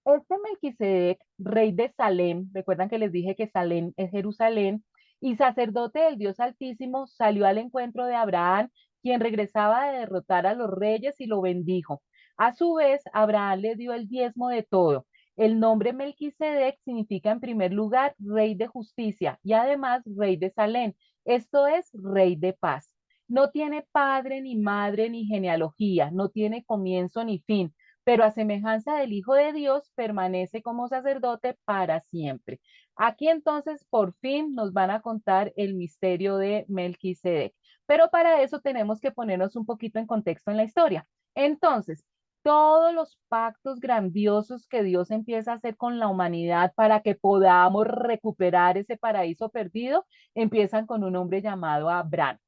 Este Melquisedec, rey de Salem, recuerdan que les dije que Salem es Jerusalén, y sacerdote del Dios Altísimo, salió al encuentro de Abraham, quien regresaba de derrotar a los reyes y lo bendijo. A su vez, Abraham le dio el diezmo de todo. El nombre Melquisedec significa en primer lugar rey de justicia y además rey de Salem. Esto es rey de paz. No tiene padre ni madre ni genealogía, no tiene comienzo ni fin, pero a semejanza del Hijo de Dios permanece como sacerdote para siempre. Aquí entonces por fin nos van a contar el misterio de Melquisedec, pero para eso tenemos que ponernos un poquito en contexto en la historia. Entonces, todos los pactos grandiosos que Dios empieza a hacer con la humanidad para que podamos recuperar ese paraíso perdido, empiezan con un hombre llamado Abraham.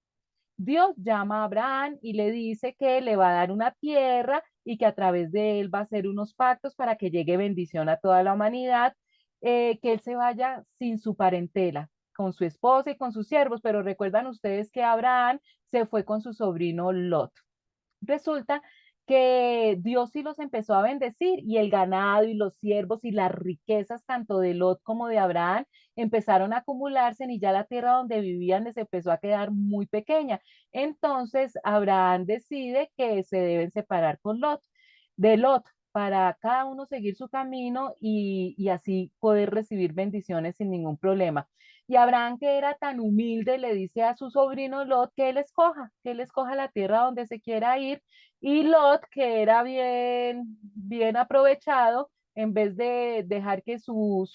Dios llama a Abraham y le dice que le va a dar una tierra y que a través de él va a hacer unos pactos para que llegue bendición a toda la humanidad, que él se vaya sin su parentela, con su esposa y con sus siervos, pero recuerdan ustedes que Abraham se fue con su sobrino Lot. Resulta que Dios sí los empezó a bendecir y el ganado y los siervos y las riquezas tanto de Lot como de Abraham empezaron a acumularse y ya la tierra donde vivían les empezó a quedar muy pequeña. Entonces Abraham decide que se deben separar de Lot para cada uno seguir su camino y así poder recibir bendiciones sin ningún problema. Y Abraham, que era tan humilde, le dice a su sobrino Lot que él escoja la tierra donde se quiera ir. Y Lot, que era bien aprovechado, en vez de dejar que su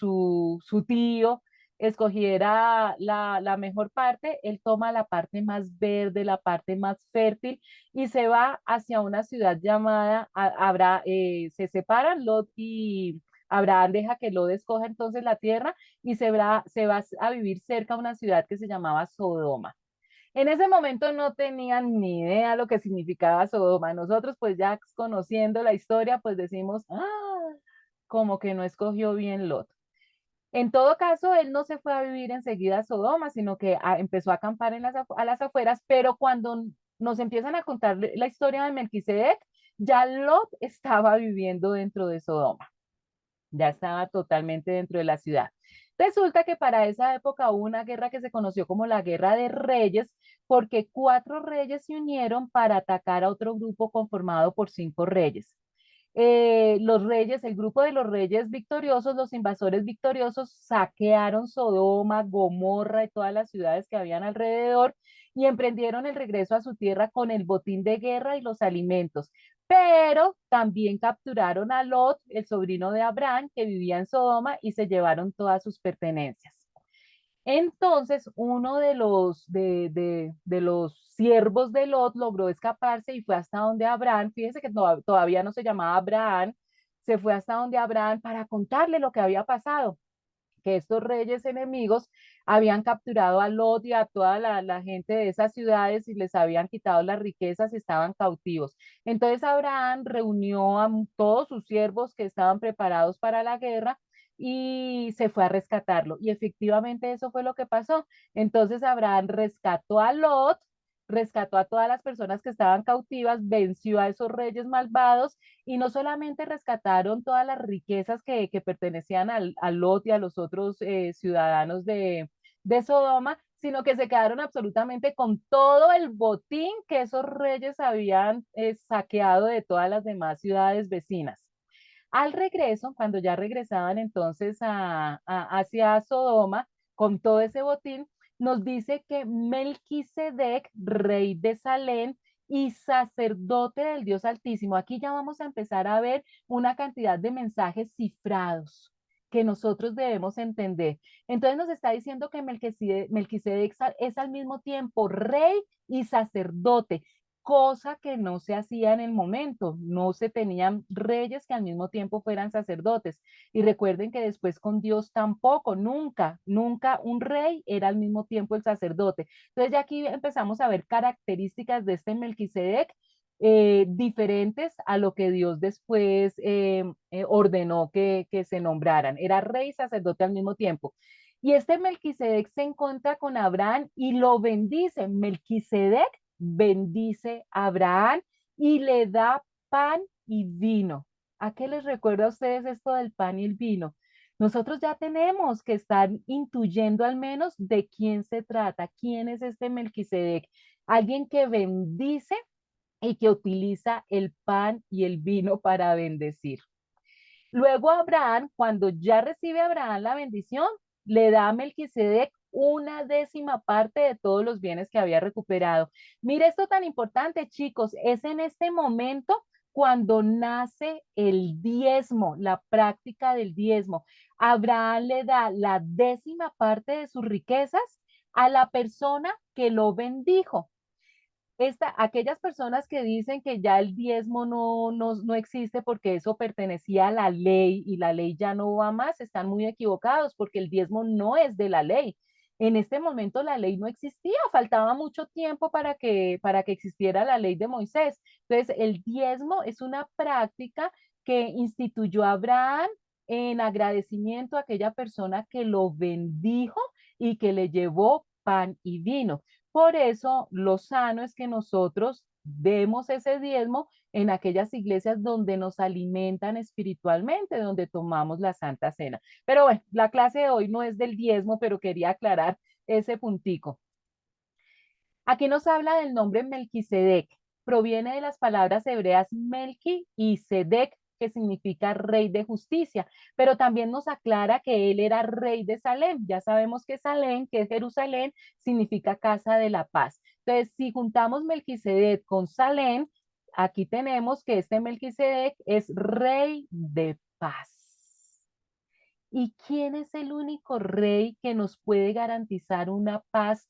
tío escogiera la mejor parte, él toma la parte más verde, la parte más fértil y se va hacia una ciudad llamada, se separan Lot y Abraham deja que Lot escoja entonces la tierra y se va a vivir cerca de una ciudad que se llamaba Sodoma. En ese momento no tenían ni idea lo que significaba Sodoma. Nosotros pues ya conociendo la historia pues decimos, como que no escogió bien Lot. En todo caso, él no se fue a vivir enseguida a Sodoma, sino que empezó a acampar a las afueras, pero cuando nos empiezan a contar la historia de Melquisedec, ya Lot estaba viviendo dentro de Sodoma, ya estaba totalmente dentro de la ciudad. Resulta que para esa época hubo una guerra que se conoció como la Guerra de Reyes, porque cuatro reyes se unieron para atacar a otro grupo conformado por cinco reyes. Los reyes, el grupo de los reyes victoriosos, los invasores victoriosos, saquearon Sodoma, Gomorra y todas las ciudades que habían alrededor y emprendieron el regreso a su tierra con el botín de guerra y los alimentos. Pero también capturaron a Lot, el sobrino de Abraham, que vivía en Sodoma, y se llevaron todas sus pertenencias. Entonces, uno de los siervos de Lot logró escaparse y fue hasta donde Abraham, fíjense que todavía no se llamaba Abraham, se fue hasta donde Abraham para contarle lo que había pasado, que estos reyes enemigos habían capturado a Lot y a toda la gente de esas ciudades y les habían quitado las riquezas y estaban cautivos. Entonces Abraham reunió a todos sus siervos que estaban preparados para la guerra y se fue a rescatarlo. Y efectivamente eso fue lo que pasó. Entonces Abraham rescató a Lot, rescató a todas las personas que estaban cautivas, venció a esos reyes malvados y no solamente rescataron todas las riquezas que pertenecían a Lot y a los otros ciudadanos de Sodoma, sino que se quedaron absolutamente con todo el botín que esos reyes habían saqueado de todas las demás ciudades vecinas. Al regreso, cuando ya regresaban entonces hacia Sodoma con todo ese botín, nos dice que Melquisedec, rey de Salem y sacerdote del Dios Altísimo, aquí ya vamos a empezar a ver una cantidad de mensajes cifrados que nosotros debemos entender. Entonces nos está diciendo que Melquisedec es al mismo tiempo rey y sacerdote, cosa que no se hacía en el momento. No se tenían reyes que al mismo tiempo fueran sacerdotes. Y recuerden que después con Dios tampoco, nunca un rey era al mismo tiempo el sacerdote. Entonces ya aquí empezamos a ver características de este Melquisedec diferentes a lo que Dios después ordenó que se nombraran. Era rey y sacerdote al mismo tiempo. Y este Melquisedec se encuentra con Abraham y lo bendice. Melquisedec bendice a Abraham y le da pan y vino. ¿A qué les recuerda a ustedes esto del pan y el vino? Nosotros ya tenemos que estar intuyendo al menos de quién se trata, quién es este Melquisedec, alguien que bendice y que utiliza el pan y el vino para bendecir. Luego Abraham, cuando ya recibe Abraham la bendición, le da a Melquisedec una décima parte de todos los bienes que había recuperado. Mire esto tan importante, chicos, es en este momento cuando nace el diezmo, la práctica del diezmo. Abraham le da la décima parte de sus riquezas a la persona que lo bendijo. Aquellas personas que dicen que ya el diezmo no existe porque eso pertenecía a la ley y la ley ya no va más, están muy equivocados porque el diezmo no es de la ley. En este momento la ley no existía, faltaba mucho tiempo para que existiera la ley de Moisés. Entonces, el diezmo es una práctica que instituyó Abraham en agradecimiento a aquella persona que lo bendijo y que le llevó pan y vino. Por eso, lo sano es que nosotros demos ese diezmo en aquellas iglesias donde nos alimentan espiritualmente, donde tomamos la Santa Cena. Pero bueno, la clase de hoy no es del diezmo, pero quería aclarar ese puntico. Aquí nos habla del nombre Melquisedec. Proviene de las palabras hebreas Melqui y Sedec, que significa rey de justicia, pero también nos aclara que él era rey de Salem. Ya sabemos que Salem, que es Jerusalén, significa casa de la paz. Entonces, si juntamos Melquisedec con Salem, aquí tenemos que este Melquisedec es rey de paz. ¿Y quién es el único rey que nos puede garantizar una paz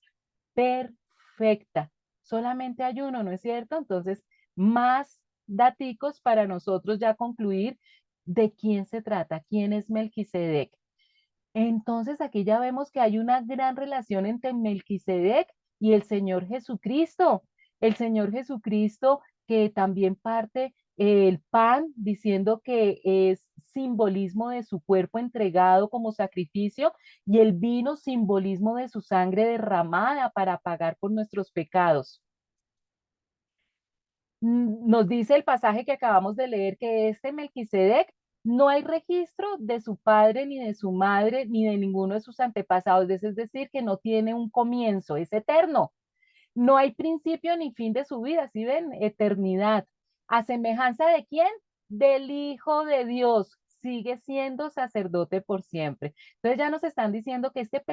perfecta? Solamente hay uno, ¿no es cierto? Entonces, más daticos para nosotros ya concluir de quién se trata, quién es Melquisedec. Entonces, aquí ya vemos que hay una gran relación entre Melquisedec y el Señor Jesucristo. El Señor Jesucristo que también parte el pan diciendo que es simbolismo de su cuerpo entregado como sacrificio y el vino simbolismo de su sangre derramada para pagar por nuestros pecados. Nos dice el pasaje que acabamos de leer que este Melquisedec no hay registro de su padre, ni de su madre, ni de ninguno de sus antepasados. Es decir, que no tiene un comienzo, es eterno. No hay principio ni fin de su vida, ¿sí ven? Eternidad. ¿A semejanza de quién? Del Hijo de Dios. Sigue siendo sacerdote por siempre. Entonces ya nos están diciendo que este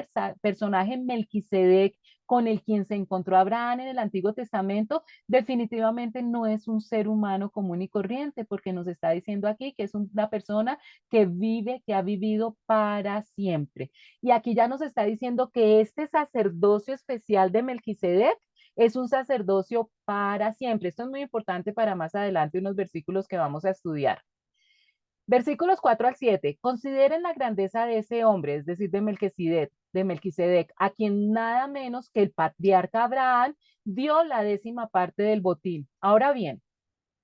personaje Melquisedec, con el quien se encontró Abraham en el Antiguo Testamento, definitivamente no es un ser humano común y corriente, porque nos está diciendo aquí que es una persona que vive, que ha vivido para siempre. Y aquí ya nos está diciendo que este sacerdocio especial de Melquisedec es un sacerdocio para siempre. Esto es muy importante para más adelante unos versículos que vamos a estudiar. Versículos 4 al 7. Consideren la grandeza de ese hombre, es decir, de Melquisedec, a quien nada menos que el patriarca Abraham dio la décima parte del botín. Ahora bien,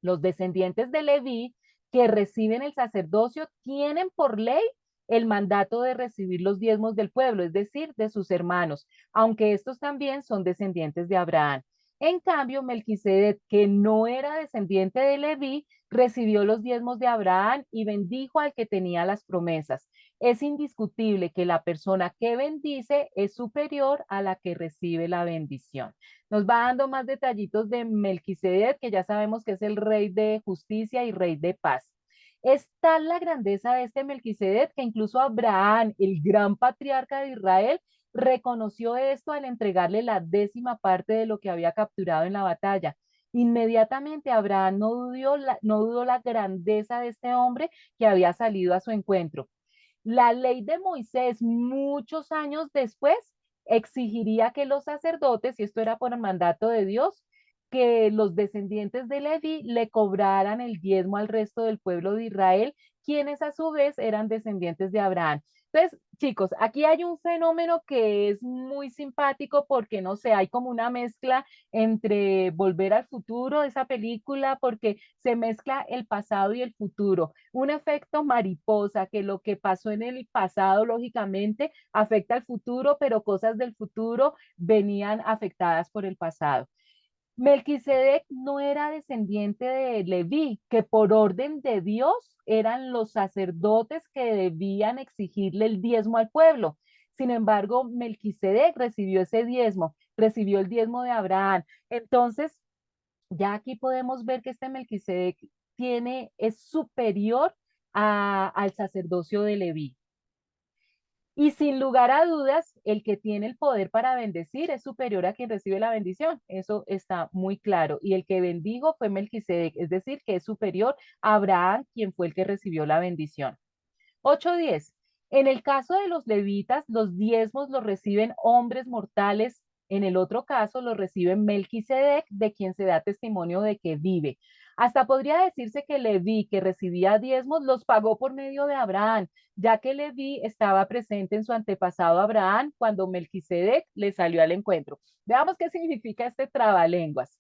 los descendientes de Leví que reciben el sacerdocio tienen por ley el mandato de recibir los diezmos del pueblo, es decir, de sus hermanos, aunque estos también son descendientes de Abraham. En cambio, Melquisedec, que no era descendiente de Leví, recibió los diezmos de Abraham y bendijo al que tenía las promesas. Es indiscutible que la persona que bendice es superior a la que recibe la bendición. Nos va dando más detallitos de Melquisedec, que ya sabemos que es el rey de justicia y rey de paz. Es tal la grandeza de este Melquisedec que incluso Abraham, el gran patriarca de Israel, reconoció esto al entregarle la décima parte de lo que había capturado en la batalla. Inmediatamente Abraham no dudó la grandeza de este hombre que había salido a su encuentro. La ley de Moisés, muchos años después, exigiría que los sacerdotes, y esto era por el mandato de Dios, que los descendientes de Leví le cobraran el diezmo al resto del pueblo de Israel, quienes a su vez eran descendientes de Abraham. Entonces, chicos, aquí hay un fenómeno que es muy simpático porque, no sé, hay como una mezcla entre Volver al Futuro, esa película, porque se mezcla el pasado y el futuro. Un efecto mariposa, que lo que pasó en el pasado, lógicamente, afecta al futuro, pero cosas del futuro venían afectadas por el pasado. Melquisedec no era descendiente de Leví, que por orden de Dios eran los sacerdotes que debían exigirle el diezmo al pueblo. Sin embargo, Melquisedec recibió ese diezmo, recibió el diezmo de Abraham. Entonces, ya aquí podemos ver que este Melquisedec es superior al sacerdocio de Leví. Y sin lugar a dudas, el que tiene el poder para bendecir es superior a quien recibe la bendición. Eso está muy claro. Y el que bendijo fue Melquisedec, es decir, que es superior a Abraham, quien fue el que recibió la bendición. 8:10. En el caso de los levitas, los diezmos los reciben hombres mortales. En el otro caso, los reciben Melquisedec, de quien se da testimonio de que vive. Hasta podría decirse que Leví, que recibía diezmos, los pagó por medio de Abraham, ya que Leví estaba presente en su antepasado Abraham cuando Melquisedec le salió al encuentro. Veamos qué significa este trabalenguas.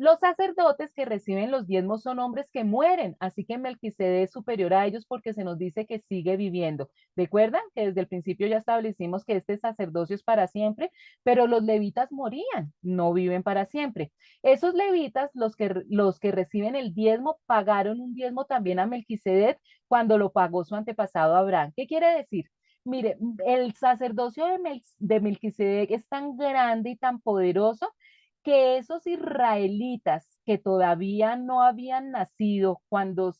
Los sacerdotes que reciben los diezmos son hombres que mueren, así que Melquisedec es superior a ellos porque se nos dice que sigue viviendo. ¿Recuerdan que desde el principio ya establecimos que este sacerdocio es para siempre? Pero los levitas morían, no viven para siempre. Esos levitas, los que reciben el diezmo, pagaron un diezmo también a Melquisedec cuando lo pagó su antepasado Abraham. ¿Qué quiere decir? Mire, el sacerdocio de Melquisedec es tan grande y tan poderoso que esos israelitas que todavía no habían nacido cuando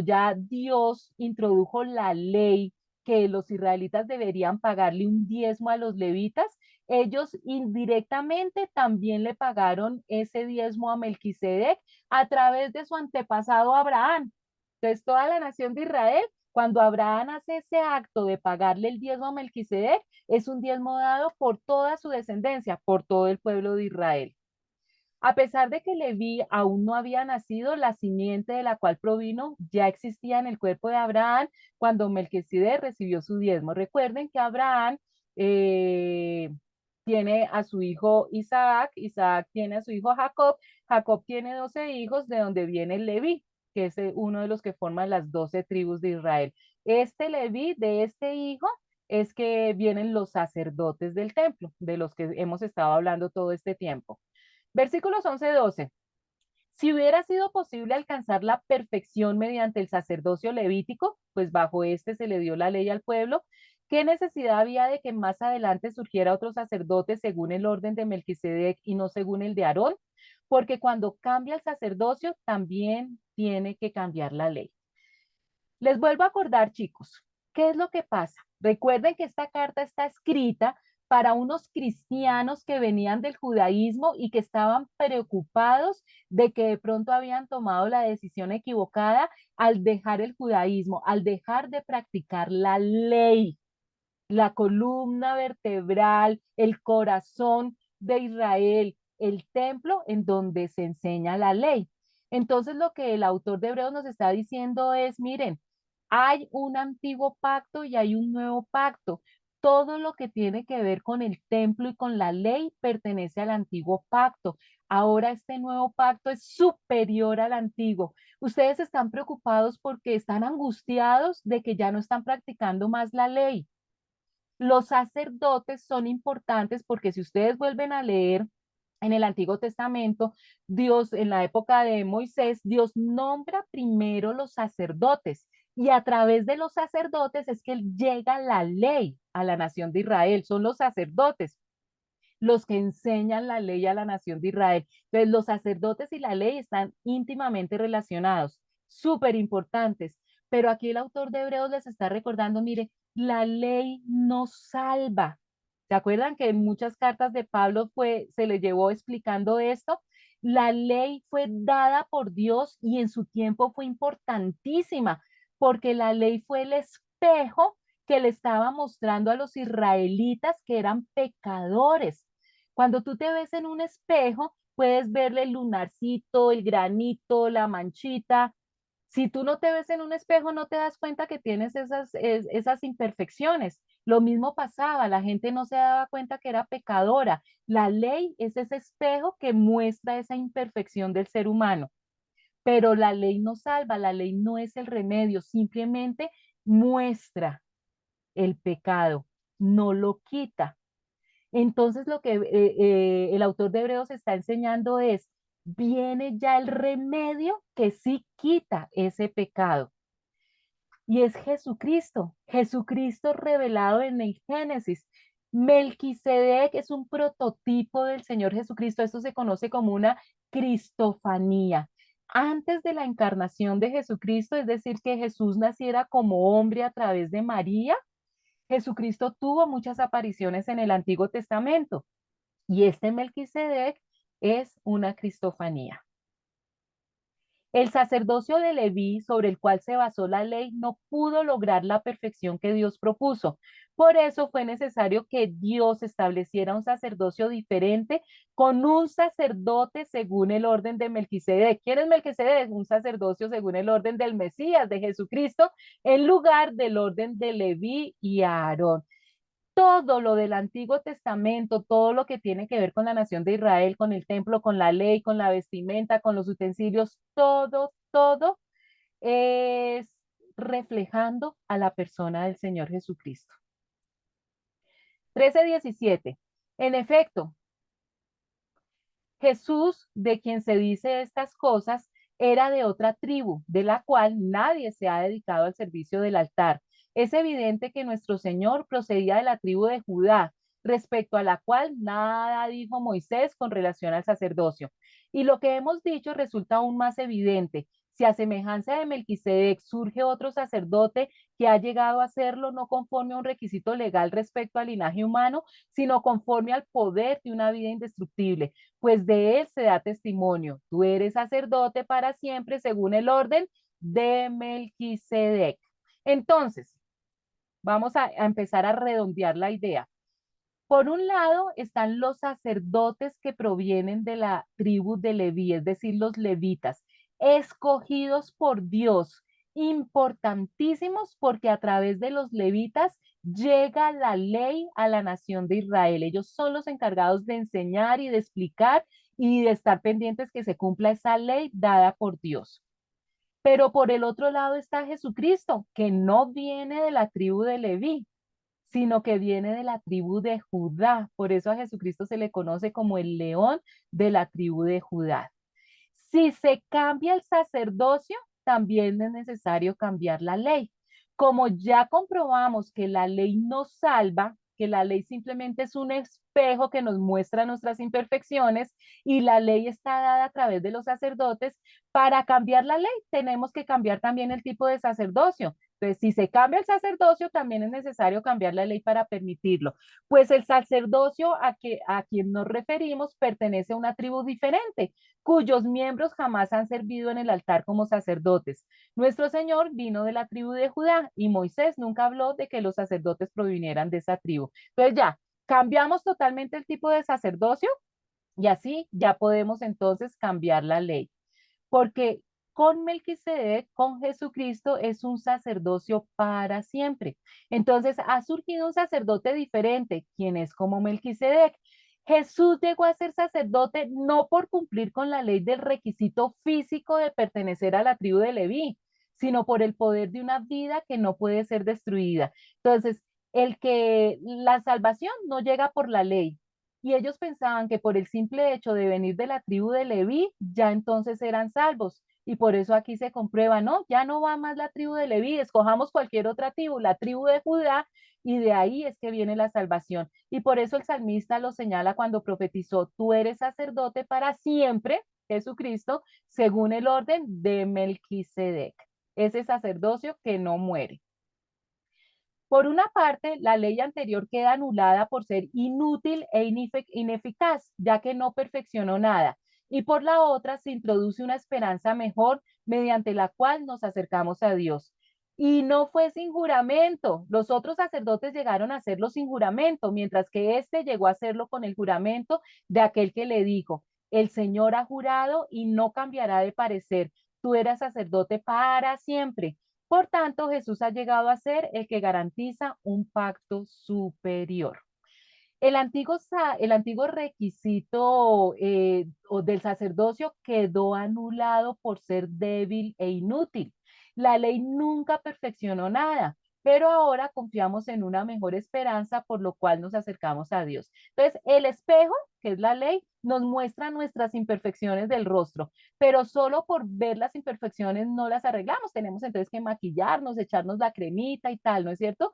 ya Dios introdujo la ley que los israelitas deberían pagarle un diezmo a los levitas, ellos indirectamente también le pagaron ese diezmo a Melquisedec a través de su antepasado Abraham. Entonces, toda la nación de Israel, cuando Abraham hace ese acto de pagarle el diezmo a Melquisedec, es un diezmo dado por toda su descendencia, por todo el pueblo de Israel. A pesar de que Leví aún no había nacido, la simiente de la cual provino ya existía en el cuerpo de Abraham cuando Melquisedec recibió su diezmo. Recuerden que Abraham eh, tiene a su hijo Isaac, Isaac tiene a su hijo Jacob, Jacob tiene 12 hijos, de donde viene Leví, que es uno de los que forman las 12 tribus de Israel. Este Leví, de este hijo, es que vienen los sacerdotes del templo, de los que hemos estado hablando todo este tiempo. Versículos 11-12. Si hubiera sido posible alcanzar la perfección mediante el sacerdocio levítico, pues bajo este se le dio la ley al pueblo, ¿qué necesidad había de que más adelante surgiera otro sacerdote según el orden de Melquisedec y no según el de Aarón? Porque cuando cambia el sacerdocio, también tiene que cambiar la ley. Les vuelvo a acordar, chicos, ¿qué es lo que pasa? Recuerden que esta carta está escrita para unos cristianos que venían del judaísmo y que estaban preocupados de que de pronto habían tomado la decisión equivocada al dejar el judaísmo, al dejar de practicar la ley, la columna vertebral, el corazón de Israel, el templo en donde se enseña la ley. Entonces lo que el autor de Hebreos nos está diciendo es, miren, hay un antiguo pacto y hay un nuevo pacto. Todo lo que tiene que ver con el templo y con la ley pertenece al antiguo pacto. Ahora este nuevo pacto es superior al antiguo. Ustedes están preocupados porque están angustiados de que ya no están practicando más la ley. Los sacerdotes son importantes porque si ustedes vuelven a leer en el Antiguo Testamento, Dios, en la época de Moisés, Dios nombra primero los sacerdotes y a través de los sacerdotes es que llega la ley a la nación de Israel. Son los sacerdotes los que enseñan la ley a la nación de Israel. Entonces, los sacerdotes y la ley están íntimamente relacionados, súper importantes. Pero aquí el autor de Hebreos les está recordando, mire, la ley no salva. ¿Se acuerdan que en muchas cartas de Pablo se le llevó explicando esto? La ley fue dada por Dios y en su tiempo fue importantísima, porque la ley fue el espejo que le estaba mostrando a los israelitas que eran pecadores. Cuando tú te ves en un espejo, puedes verle el lunarcito, el granito, la manchita. Si tú no te ves en un espejo, no te das cuenta que tienes esas imperfecciones. Lo mismo pasaba, la gente no se daba cuenta que era pecadora. La ley es ese espejo que muestra esa imperfección del ser humano, pero la ley no salva, la ley no es el remedio, simplemente muestra el pecado, no lo quita. Entonces lo que el autor de Hebreos está enseñando es, viene ya el remedio que sí quita ese pecado. Y es Jesucristo, Jesucristo revelado en el Génesis. Melquisedec es un prototipo del Señor Jesucristo. Esto se conoce como una cristofanía. antes de la encarnación de Jesucristo, es decir, que Jesús naciera como hombre a través de María, Jesucristo tuvo muchas apariciones en el Antiguo Testamento y este Melquisedec es una cristofanía. El sacerdocio de Leví, sobre el cual se basó la ley, no pudo lograr la perfección que Dios propuso. Por eso fue necesario que Dios estableciera un sacerdocio diferente con un sacerdote según el orden de Melquisedec. ¿Quién es Melquisedec? Un sacerdocio según el orden del Mesías, de Jesucristo, en lugar del orden de Leví y Aarón. Todo lo del Antiguo Testamento, todo lo que tiene que ver con la nación de Israel, con el templo, con la ley, con la vestimenta, con los utensilios, todo es reflejando a la persona del Señor Jesucristo. 13:17. En efecto, Jesús, de quien se dice estas cosas, era de otra tribu, de la cual nadie se ha dedicado al servicio del altar. Es evidente que nuestro Señor procedía de la tribu de Judá, respecto a la cual nada dijo Moisés con relación al sacerdocio. Y lo que hemos dicho resulta aún más evidente. Si a semejanza de Melquisedec surge otro sacerdote que ha llegado a serlo no conforme a un requisito legal respecto al linaje humano, sino conforme al poder de una vida indestructible, pues de él se da testimonio. Tú eres sacerdote para siempre según el orden de Melquisedec. Entonces, vamos a empezar a redondear la idea. Por un lado están los sacerdotes que provienen de la tribu de Leví, es decir, los levitas, escogidos por Dios, importantísimos porque a través de los levitas llega la ley a la nación de Israel. Ellos son los encargados de enseñar y de explicar y de estar pendientes que se cumpla esa ley dada por Dios. Pero por el otro lado está Jesucristo, que no viene de la tribu de Leví, sino que viene de la tribu de Judá. Por eso a Jesucristo se le conoce como el león de la tribu de Judá. Si se cambia el sacerdocio, también es necesario cambiar la ley. Como ya comprobamos que la ley no salva, que la ley simplemente es un espejo que nos muestra nuestras imperfecciones y la ley está dada a través de los sacerdotes, para cambiar la ley tenemos que cambiar también el tipo de sacerdocio. Entonces, si se cambia el sacerdocio, también es necesario cambiar la ley para permitirlo. Pues el sacerdocio a quien nos referimos pertenece a una tribu diferente, cuyos miembros jamás han servido en el altar como sacerdotes. Nuestro Señor vino de la tribu de Judá y Moisés nunca habló de que los sacerdotes provinieran de esa tribu. Entonces ya, cambiamos totalmente el tipo de sacerdocio y así ya podemos entonces cambiar la ley. Porque con Melquisedec, con Jesucristo, es un sacerdocio para siempre. Entonces ha surgido un sacerdote diferente, quien es como Melquisedec. Jesús llegó a ser sacerdote no por cumplir con la ley del requisito físico de pertenecer a la tribu de Leví, sino por el poder de una vida que no puede ser destruida. Entonces, el que la salvación no llega por la ley, y ellos pensaban que por el simple hecho de venir de la tribu de Leví, ya entonces eran salvos. Y por eso aquí se comprueba, no, ya no va más la tribu de Leví, escojamos cualquier otra tribu, la tribu de Judá, y de ahí es que viene la salvación. Y por eso el salmista lo señala cuando profetizó, tú eres sacerdote para siempre, Jesucristo, según el orden de Melquisedec, ese sacerdocio que no muere. Por una parte, la ley anterior queda anulada por ser inútil e ineficaz, ya que no perfeccionó nada. Y por la otra, se introduce una esperanza mejor mediante la cual nos acercamos a Dios. Y no fue sin juramento. Los otros sacerdotes llegaron a hacerlo sin juramento, mientras que éste llegó a hacerlo con el juramento de aquel que le dijo, el Señor ha jurado y no cambiará de parecer. Tú eras sacerdote para siempre. Por tanto, Jesús ha llegado a ser el que garantiza un pacto superior. El antiguo requisito del sacerdocio quedó anulado por ser débil e inútil. La ley nunca perfeccionó nada, pero ahora confiamos en una mejor esperanza, por lo cual nos acercamos a Dios. Entonces, el espejo, que es la ley, nos muestra nuestras imperfecciones del rostro, pero solo por ver las imperfecciones no las arreglamos. Tenemos entonces que maquillarnos, echarnos la cremita y tal, ¿no es cierto?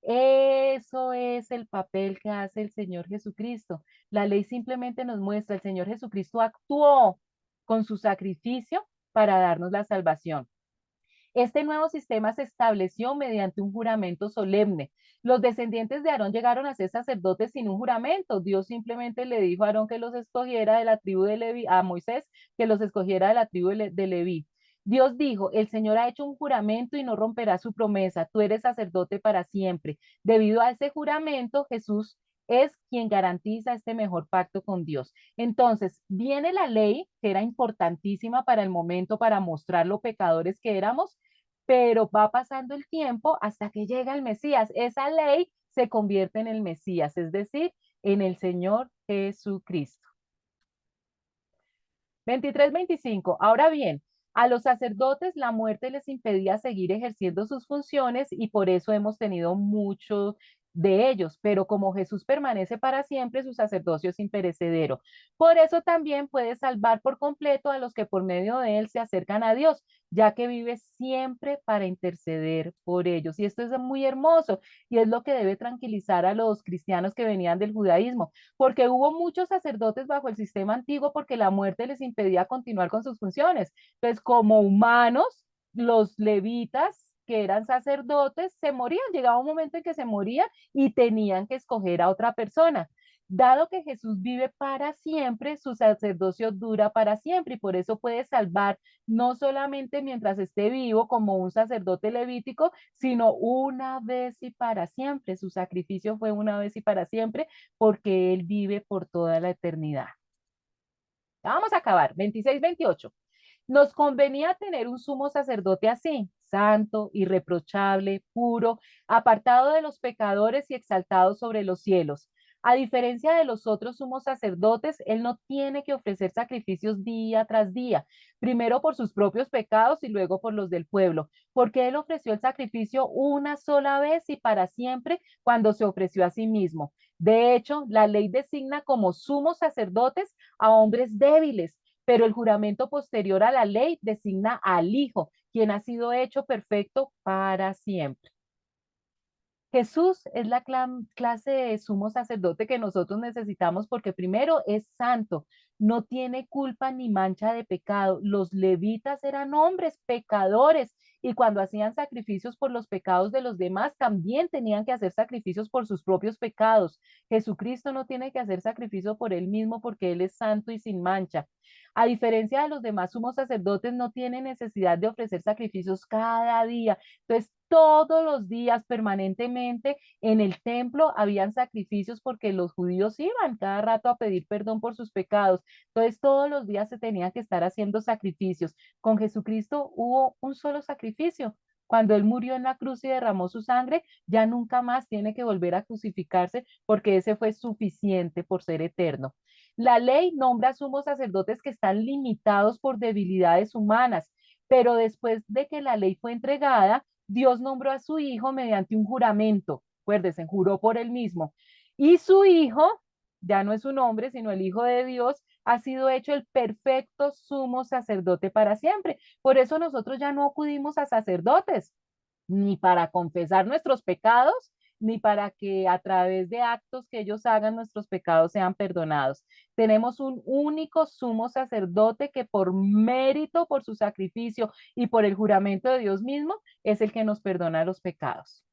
Eso es el papel que hace el Señor Jesucristo. La ley simplemente nos muestra, el Señor Jesucristo actuó con su sacrificio para darnos la salvación. Este nuevo sistema se estableció mediante un juramento solemne. Los descendientes de Aarón llegaron a ser sacerdotes sin un juramento. Dios simplemente le dijo a Aarón que los escogiera de la tribu de Leví, a Moisés que los escogiera de la tribu de Leví. Dios dijo, el Señor ha hecho un juramento y no romperá su promesa. Tú eres sacerdote para siempre. Debido a ese juramento, Jesús es quien garantiza este mejor pacto con Dios. Entonces, viene la ley, que era importantísima para el momento, para mostrar lo pecadores que éramos, pero va pasando el tiempo hasta que llega el Mesías. Esa ley se convierte en el Mesías, es decir, en el Señor Jesucristo. 23-25. Ahora bien, a los sacerdotes la muerte les impedía seguir ejerciendo sus funciones y por eso hemos tenido muchos de ellos, pero como Jesús permanece para siempre, su sacerdocio es imperecedero. Por eso también puede salvar por completo a los que por medio de él se acercan a Dios, ya que vive siempre para interceder por ellos. Y esto es muy hermoso y es lo que debe tranquilizar a los cristianos que venían del judaísmo, porque hubo muchos sacerdotes bajo el sistema antiguo porque la muerte les impedía continuar con sus funciones. Entonces, como humanos, los levitas que eran sacerdotes se morían, llegaba un momento en que se morían y tenían que escoger a otra persona. Dado que Jesús vive para siempre, su sacerdocio dura para siempre y por eso puede salvar no solamente mientras esté vivo como un sacerdote levítico, sino una vez y para siempre. Su sacrificio fue una vez y para siempre porque Él vive por toda la eternidad. Vamos a acabar. 26-28. Nos convenía tener un sumo sacerdote así, santo, irreprochable, puro, apartado de los pecadores y exaltado sobre los cielos. A diferencia de los otros sumos sacerdotes, él no tiene que ofrecer sacrificios día tras día, primero por sus propios pecados y luego por los del pueblo, porque él ofreció el sacrificio una sola vez y para siempre cuando se ofreció a sí mismo. De hecho, la ley designa como sumos sacerdotes a hombres débiles, pero el juramento posterior a la ley designa al Hijo, quien ha sido hecho perfecto para siempre. Jesús es la clase de sumo sacerdote que nosotros necesitamos porque primero es santo, no tiene culpa ni mancha de pecado. Los levitas eran hombres pecadores y cuando hacían sacrificios por los pecados de los demás, también tenían que hacer sacrificios por sus propios pecados. Jesucristo no tiene que hacer sacrificio por él mismo porque él es santo y sin mancha. A diferencia de los demás sumos sacerdotes, no tiene necesidad de ofrecer sacrificios cada día. Entonces, todos los días, permanentemente, en el templo habían sacrificios porque los judíos iban cada rato a pedir perdón por sus pecados. Entonces, todos los días se tenían que estar haciendo sacrificios. Con Jesucristo hubo un solo sacrificio. Cuando Él murió en la cruz y derramó su sangre, ya nunca más tiene que volver a crucificarse porque ese fue suficiente por ser eterno. La ley nombra sumos sacerdotes que están limitados por debilidades humanas, pero después de que la ley fue entregada, Dios nombró a su hijo mediante un juramento. Acuérdense, juró por él mismo. Y su hijo, ya no es un hombre, sino el hijo de Dios, ha sido hecho el perfecto sumo sacerdote para siempre. Por eso nosotros ya no acudimos a sacerdotes, ni para confesar nuestros pecados, ni para que a través de actos que ellos hagan nuestros pecados sean perdonados. Tenemos un único sumo sacerdote que por mérito, por su sacrificio y por el juramento de Dios mismo, es el que nos perdona los pecados.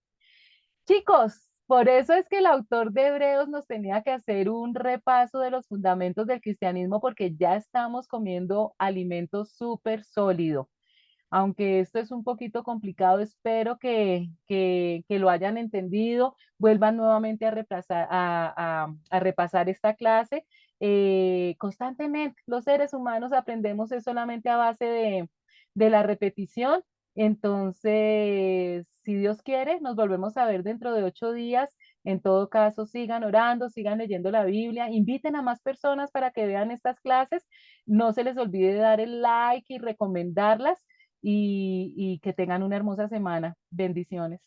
Chicos, por eso es que el autor de Hebreos nos tenía que hacer un repaso de los fundamentos del cristianismo porque ya estamos comiendo alimento súper sólido. Aunque esto es un poquito complicado, espero que lo hayan entendido, vuelvan nuevamente a repasar, a repasar esta clase. Constantemente, los seres humanos aprendemos es solamente a base de la repetición. Entonces, si Dios quiere, nos volvemos a ver dentro de 8 días. En todo caso, sigan orando, sigan leyendo la Biblia, inviten a más personas para que vean estas clases. No se les olvide dar el like y recomendarlas y que tengan una hermosa semana. Bendiciones.